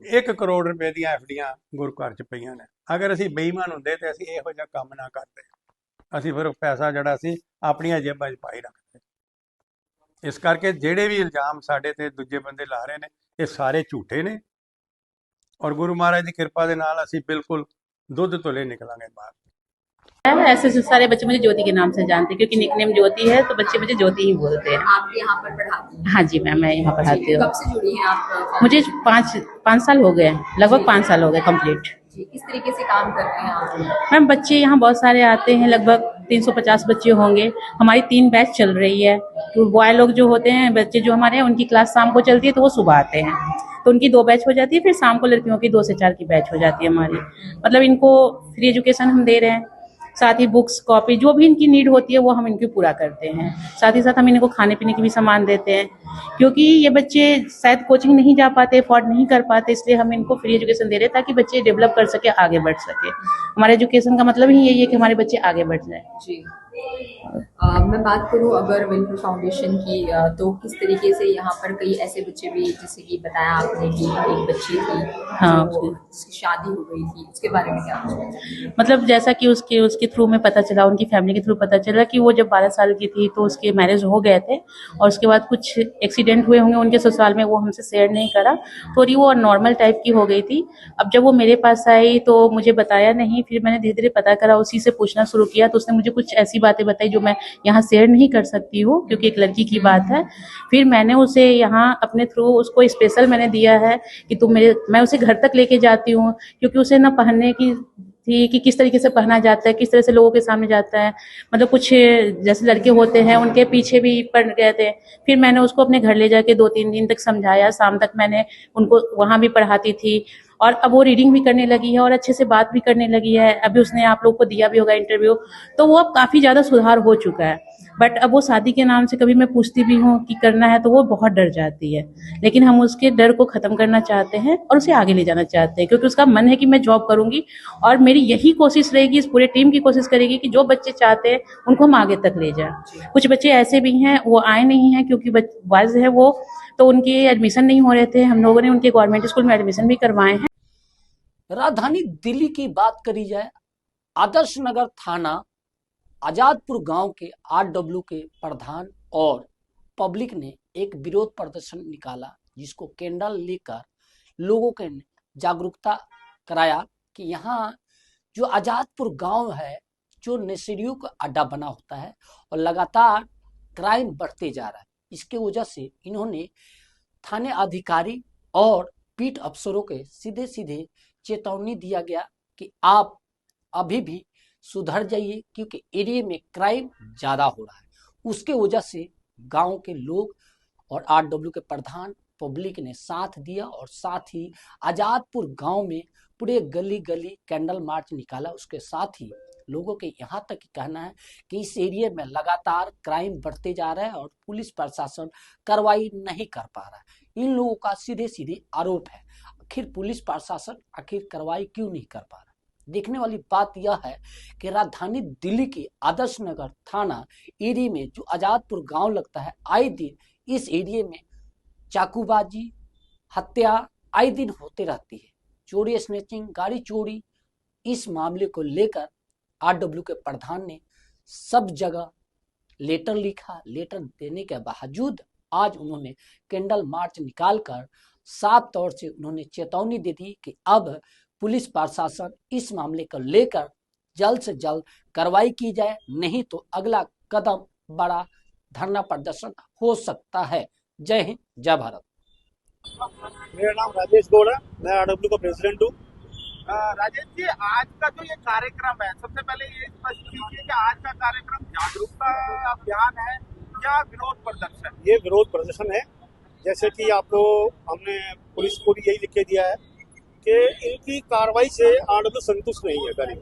1 ਕਰੋੜ ਰੁਪਏ ਦੀਆਂ ਐਫਡੀਆਂ ਗੁਰੂ ਘਰ 'ਚ ਪਈਆਂ ਨੇ। ਅਗਰ ਅਸੀਂ ਬੇਈਮਾਨ ਹੁੰਦੇ ਤੇ ਅਸੀਂ ਇਹੋ ਜਿਹਾ ਕੰਮ ਨਾ ਕਰਦੇ, ਅਸੀਂ ਫਿਰ ਉਹ ਪੈਸਾ ਜਿਹੜਾ ਸੀ ਆਪਣੀਆਂ ਜੇਬਾਂ 'ਚ ਪਾਈ ਰੱਖਦੇ। ਇਸ ਕਰਕੇ ਜਿਹੜੇ ਵੀ ਇਲਜ਼ਾਮ ਸਾਡੇ ਤੇ ਦੂਜੇ ਬੰਦੇ ਲਾ ਰਹੇ ਨੇ ਇਹ ਸਾਰੇ ਝੂਠੇ ਨੇ, ਔਰ ਗੁਰੂ ਮਹਾराज ਦੀ ਕਿਰਪा ਦੇ ਨਾਲ ਅਸੀਂ बिल्कुल दुध तुले निकलांगे बाहर। ऐसे से सारे बच्चे मुझे ज्योति के नाम से जानते हैं, क्योंकि निकनेम ज्योति है तो बच्चे मुझे ज्योति ही बोलते हैं। आप यहाँ पर पढ़ाती हैं? हाँ जी मैम, मैं यहाँ पढ़ाती हूँ। कब से जुड़ी हैं आप? मुझे 5 साल हो गए, लगभग 5 साल हो गए कंप्लीट। किस तरीके से काम करते हैं आप? मैम बच्चे यहाँ बहुत सारे आते हैं, लगभग 350 बच्चे होंगे। हमारी 3 बैच चल रही है। तो बॉय लोग जो होते हैं, बच्चे जो हमारे हैं, उनकी क्लास शाम को चलती है तो वो सुबह आते हैं, तो उनकी 2 बैच हो जाती है। फिर शाम को लड़कियों की 2 से 4 की बैच हो जाती है हमारी। मतलब इनको फ्री एजुकेशन हम दे रहे हैं, साथ ही बुक्स कॉपी जो भी इनकी नीड होती है वो हम इनकी पूरा करते हैं। साथ ही साथ हम इनको खाने पीने की भी सामान देते हैं, क्योंकि ये बच्चे शायद कोचिंग नहीं जा पाते, अफोर्ड नहीं कर पाते, इसलिए हम इनको फ्री एजुकेशन दे रहे हैं ताकि बच्चे डेवलप कर सके, आगे बढ़ सके। हमारे एजुकेशन का मतलब ही यही है कि हमारे बच्चे आगे बढ़ जाए। जी मैं बात करूं अगर वेलफेयर फाउंडेशन की, तो किस तरीके से यहाँ पर कई ऐसे बच्चे भी, जैसे कि बताया आपने कि एक बच्ची थी हाँ, जिसकी शादी हो गई थी, उसके बारे में क्या कुछ? मतलब जैसा कि उसके थ्रू में पता चला, उनकी फैमिली के थ्रू पता चला कि वो जब 12 साल की थी तो उसके मैरिज हो गए थे, और उसके बाद कुछ एक्सीडेंट हुए होंगे उनके ससुराल में, वो हमसे शेयर नहीं करा, थोड़ी वो नॉर्मल टाइप की हो गई थी। अब जब वो मेरे पास आई तो मुझे बताया नहीं, फिर मैंने धीरे धीरे पता करा, उसी से पूछना शुरू किया, तो उसने मुझे कुछ ऐसी बातें बताई जो मैं यहाँ शेयर नहीं कर सकती हूँ, क्योंकि एक लड़की की बात है। फिर मैंने उसे यहाँ अपने थ्रू उसको स्पेशल मैंने दिया है कि मैं उसे घर तक लेके जाती हूँ, क्योंकि उसे ना पहनने की थी कि किस तरीके से पहना जाता है, किस तरह से लोगों के सामने जाता है। मतलब कुछ जैसे लड़के होते हैं उनके पीछे भी पड़ गए थे। फिर मैंने उसको अपने घर ले जाके 2-3 दिन तक समझाया, शाम तक मैंने उनको वहाँ भी पढ़ाती थी, और अब वो रीडिंग भी करने लगी है और अच्छे से बात भी करने लगी है। अभी उसने आप लोग को दिया भी होगा इंटरव्यू, तो वो अब काफ़ी ज़्यादा सुधार हो चुका है। बट अब वो शादी के नाम से कभी मैं पूछती भी हूँ कि करना है तो वो बहुत डर जाती है, लेकिन हम उसके डर को ख़त्म करना चाहते हैं और उसे आगे ले जाना चाहते हैं, क्योंकि उसका मन है कि मैं जॉब करूँगी, और मेरी यही कोशिश रहेगी, इस पूरे टीम की कोशिश करेगी कि जो बच्चे चाहते हैं उनको हम आगे तक ले जाएं। कुछ बच्चे ऐसे भी हैं वो आए नहीं हैं क्योंकि बॉयज़ है वो, तो उनके एडमिशन नहीं हो रहे थे, हम लोगों ने उनके गवर्नमेंट स्कूल में एडमिशन भी करवाए हैं। राजधानी दिल्ली की बात करी जाए, आदर्श नगर थाना आजादपुर गांव के आरडब्ल्यू के प्रधान और पब्लिक ने एक विरोध प्रदर्शन निकाला, जिसको कैंडल लेकर लोगों के जागरूकता कराया कि यहाँ जो आजादपुर गांव है जो नशेड़ियों का अड्डा बना होता है और लगातार क्राइम बढ़ते जा रहा है। इसके वजह से इन्होंने थाने अधिकारी और पीट अफसरों के सीधे सीधे चेतावनी दिया गया कि आप अभी भी सुधर जाइए, क्योंकि एरिया में क्राइम ज्यादा हो रहा है। उसके वजह से गांव के लोग और आरडब्ल्यू के प्रधान पब्लिक ने साथ दिया, और साथ ही आजादपुर गांव में पूरे गली गली कैंडल मार्च निकाला। उसके साथ ही लोगों के यहाँ तक कहना है कि इस एरिया में लगातार क्राइम बढ़ते जा रहा है और पुलिस प्रशासन कार्रवाई नहीं कर पा रहा है। इन लोगों का सीधे सीधे आरोप है, आखिर पुलिस प्रशासन आखिर कार्रवाई क्यों नहीं कर पा रहा। देखने वाली बात यह है कि राजधानी दिल्ली के आदर्श नगर थाना एरिया में जो आजादपुर गांव लगता है, आए दिन इस एरिया में चाकूबाजी, हत्या आए दिन होते रहती है, चोरी, स्नैचिंग, गाड़ी चोरी। इस मामले को लेकर आरडब्ल्यू के प्रधान ने सब जगह लेटर लिखा। लेटर देने के बावजूद आज उन्होंने कैंडल मार्च निकालकर साफ तौर से उन्होंने चेतावनी दे दी कि अब पुलिस प्रशासन इस मामले को लेकर जल्द से जल्द कार्रवाई की जाए, नहीं तो अगला कदम बड़ा धरना प्रदर्शन हो सकता है। जय हिंद, जय भारत। मेरा नाम राजेश गौड़ है, मैं आरडब्ल्यू का प्रेसिडेंट हूँ। राजेश जी, आज का जो ये कार्यक्रम है, सबसे पहले ये स्पष्ट कीजिए कि आज का कार्यक्रम जागरूकता अभियान है या विरोध प्रदर्शन? ये विरोध प्रदर्शन है। जैसे कि आपको हमने पुलिस को भी यही लिख के दिया है कि इनकी कार्रवाई से आरडब्ल्यू संतुष्ट नहीं है। करीब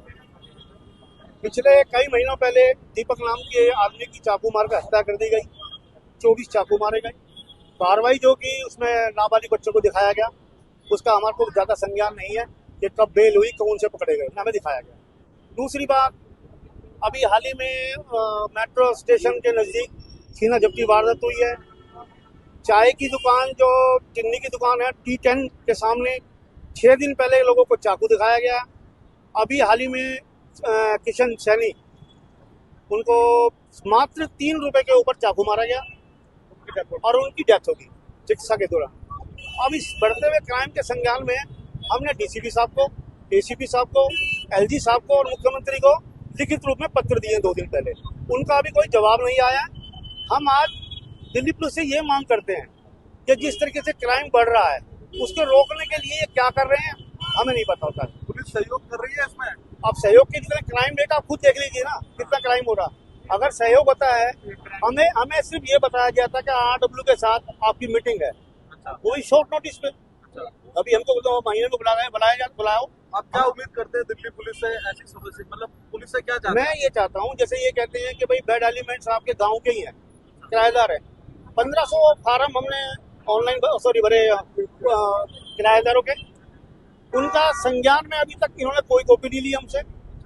पिछले कई महीनों पहले दीपक नाम के आदमी की चाकू मार कर हत्या कर दी गई, 24 चाकू मारे गए। कार्रवाई जो की उसमें नाबालिग बच्चों को दिखाया गया, उसका हमारे को ज्यादा संज्ञान नहीं है कि कब बेल हुई, कौन से पकड़े गए, हमें दिखाया गया। दूसरी बात, अभी हाल ही में मेट्रो स्टेशन के नजदीक छीना झपटी वारदात हुई है। चाय की दुकान, जो टिन्नी की दुकान है T10 के सामने 6 दिन पहले लोगों को चाकू दिखाया गया। अभी हाल ही में किशन सैनी, उनको मात्र 3 रुपए के ऊपर चाकू मारा गया और उनकी डेथ होगी चिकित्सा के दौरान। अब इस बढ़ते हुए क्राइम के संज्ञान में हमने डीसीपी साहब को, एसीपी साहब को, एलजी साहब को और मुख्यमंत्री को लिखित रूप में पत्र दिए 2 दिन पहले, उनका अभी कोई जवाब नहीं आया। हम आज दिल्ली पुलिस से ये मांग करते हैं कि जिस तरीके से क्राइम बढ़ रहा है उसको रोकने के लिए ये क्या कर रहे हैं हमें नहीं पता होता। पुलिस सहयोग कर रही है इसमें? अब सहयोग के जितने क्राइम रेट आप खुद देख लीजिए ना, कितना क्राइम हो रहा। अगर सहयोग होता है, हमें सिर्फ ये बताया गया था कि RW के साथ आपकी मीटिंग है, वही शॉर्ट नोटिस पे। अभी हमको तो महीने को बुलाओ। आप क्या उम्मीद करते हैं दिल्ली पुलिस से? ऐसी समस्या, मतलब पुलिस से क्या चाहते हैं? मैं ये चाहता हूँ, जैसे ये कहते हैं कि भाई बैड एलिमेंट्स आपके गांव के ही हैं, किराएदार है, 1500 फार्म हमने ऑनलाइन भरे किराएदारों के, उनका संज्ञान में अभी तक इन्होंने कोई कॉपी नहीं ली हमसे,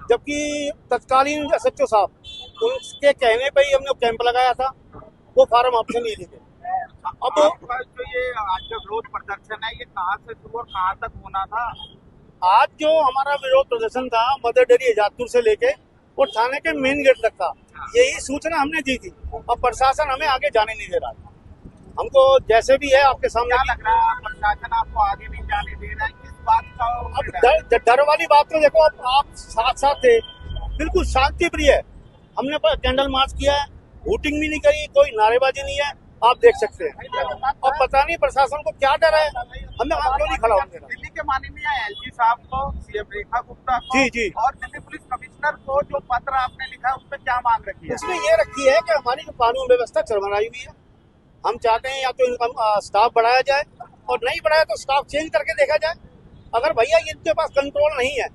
जबकि तत्कालीन SHO साहब उनके कहने पे ही हमने कैंप लगाया था, वो फार्म आपसे नहीं लिए। अब जो ये आज का विरोध प्रदर्शन है, ये कहाँ से शुरू और कहाँ तक होना था? आज जो हमारा विरोध प्रदर्शन था मदर डेयरी एजाजपुर से लेके और थाने के मेन गेट तक का, यही सूचना हमने दी थी। अब प्रशासन हमें आगे जाने नहीं दे रहा है। हमको जैसे भी है आपके सामने लग रहा है प्रशासन आपको आगे नहीं जाने दे रहा है, किस बात का? अब डर वाली बात तो देखो, आप साथ थे, बिल्कुल शांति प्रिय है। हमने कैंडल मार्च किया है, वोटिंग भी नहीं करी, कोई नारेबाजी नहीं है, आप देख सकते हैं। अब पता नहीं प्रशासन को क्या डर है, हमें आप क्यों नहीं खड़ा होने देना। दिल्ली के माननीय LG साहब को, CM रेखा गुप्ता को जी और दिल्ली पुलिस कमिश्नर को जो पत्र आपने लिखा उसमें क्या मांग रखी है? उसमें ये रखी है कि हमारी जो कानून व्यवस्था चरमराई हुई है, हम चाहते हैं या तो इनका स्टाफ बढ़ाया जाए और नहीं बढ़ाया तो स्टाफ चेंज करके देखा जाए। अगर भैया इनके पास कंट्रोल नहीं है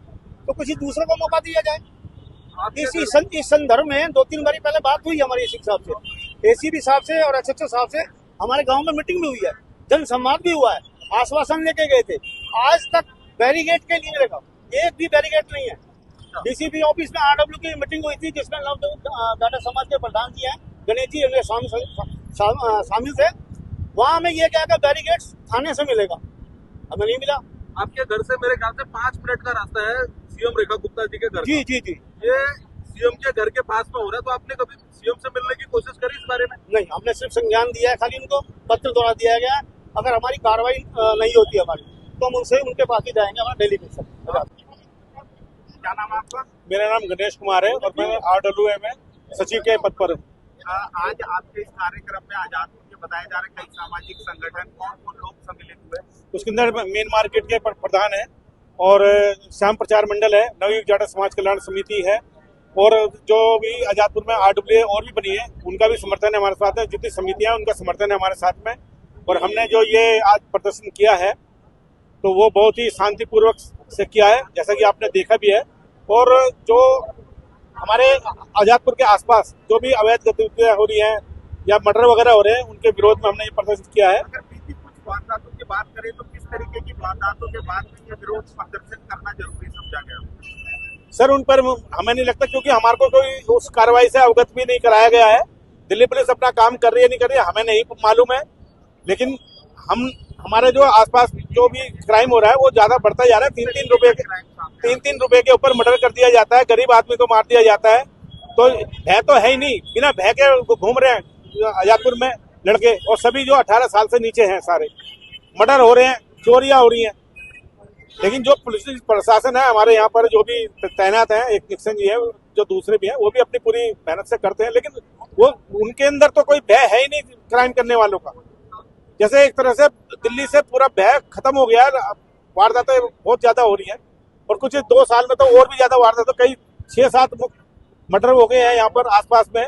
तो किसी दूसरे को मौका दिया जाए। इस संदर्भ में 2-3 बारी पहले बात हुई हमारी एसीपी साहब से, ACP साहब से और SHO साहब से, हमारे गांव में मीटिंग भी हुई है, जन संवाद भी हुआ है, आश्वासन लेके गए थे। आज तक बैरिकेड के लिए लगा, एक भी बैरिकेड नहीं है। DCP ऑफिस में RW की मीटिंग हुई थी, जिसमें डाटा समाज के प्रधान जी हैं, गणेश जी शामिल थे। वहाँ हमें ये कहा कि बैरिकेड थाने से मिलेगा, हमें नहीं मिला। आपके घर से मेरे ख्याल से 5 मिनट का रास्ता है CM रेखा गुप्ता जी के घर। जी। ये CM के घर के पास में हो रहा है, तो आपने कभी CM से मिलने की कोशिश करी इस बारे में? नहीं, हमने सिर्फ संज्ञान दिया है, खाली उनको पत्र द्वारा दिया गया। अगर हमारी कार्रवाई नहीं होती हमारी तो हम उनके पास ही जाएंगे, हमारा डेली बेसिस। क्या नाम है आपका? मेरा नाम गणेश कुमार है और मैं RWA में सचिव के पद पर हूँ। आज आपके इस कार्यक्रम में आजादपुर के बताए जा रहे कई सामाजिक संगठन, कौन लोग सम्मिलित हुए? उसके अंदर मेन मार्केट के प्रधान है और श्याम प्रचार मंडल है, नवयुग जाटा समाज कल्याण समिति है और जो भी आजादपुर में RWA और भी बनी है उनका भी समर्थन है हमारे साथ है। जितनी समितियां हैं उनका समर्थन है हमारे साथ में। और हमने जो ये आज प्रदर्शन किया है तो वो बहुत ही शांतिपूर्वक से किया है, जैसा कि आपने देखा भी है। और जो हमारे आजादपुर के आसपास जो भी अवैध गतिविधियां हो रही हैं या मर्डर वगैरह हो रहे हैं, उनके विरोध में हमने ये प्रदर्शन किया है। अगर बीती कुछ वारदातों की बात करें तो किस तरीके की वारदातों के बाद में ये विरोध प्रदर्शन करना जरूरी समझा गया? सर, उन पर हमें नहीं लगता, क्योंकि हमारे को कोई उस कार्रवाई से अवगत भी नहीं कराया गया है। दिल्ली पुलिस अपना काम कर रही है नहीं कर रही है हमें नहीं मालूम है, लेकिन हमारे जो आसपास जो भी क्राइम हो रहा है वो ज्यादा बढ़ता जा रहा है। 3-3 रुपए के ऊपर मर्डर कर दिया जाता है, गरीब आदमी को मार दिया जाता है। तो भय तो है ही नहीं, बिना भय के घूम रहे हैं आजादपुर में लड़के, और सभी जो 18 साल से नीचे हैं सारे मर्डर हो रहे हैं, चोरियां हो रही हैं। लेकिन जो पुलिस प्रशासन है हमारे यहाँ पर जो भी तैनात है, एक निक्सन जी है, जो दूसरे भी हैं, वो भी अपनी पूरी मेहनत से करते हैं, लेकिन वो उनके अंदर तो कोई भय है ही नहीं क्राइम करने वालों का। जैसे एक तरह से दिल्ली से पूरा भय खत्म हो गया है, वारदातें बहुत ज्यादा हो रही है और कुछ 2 साल में तो और भी ज्यादा वारदातें, कई 6-7 मर्डर हो गए हैं यहाँ पर आसपास में।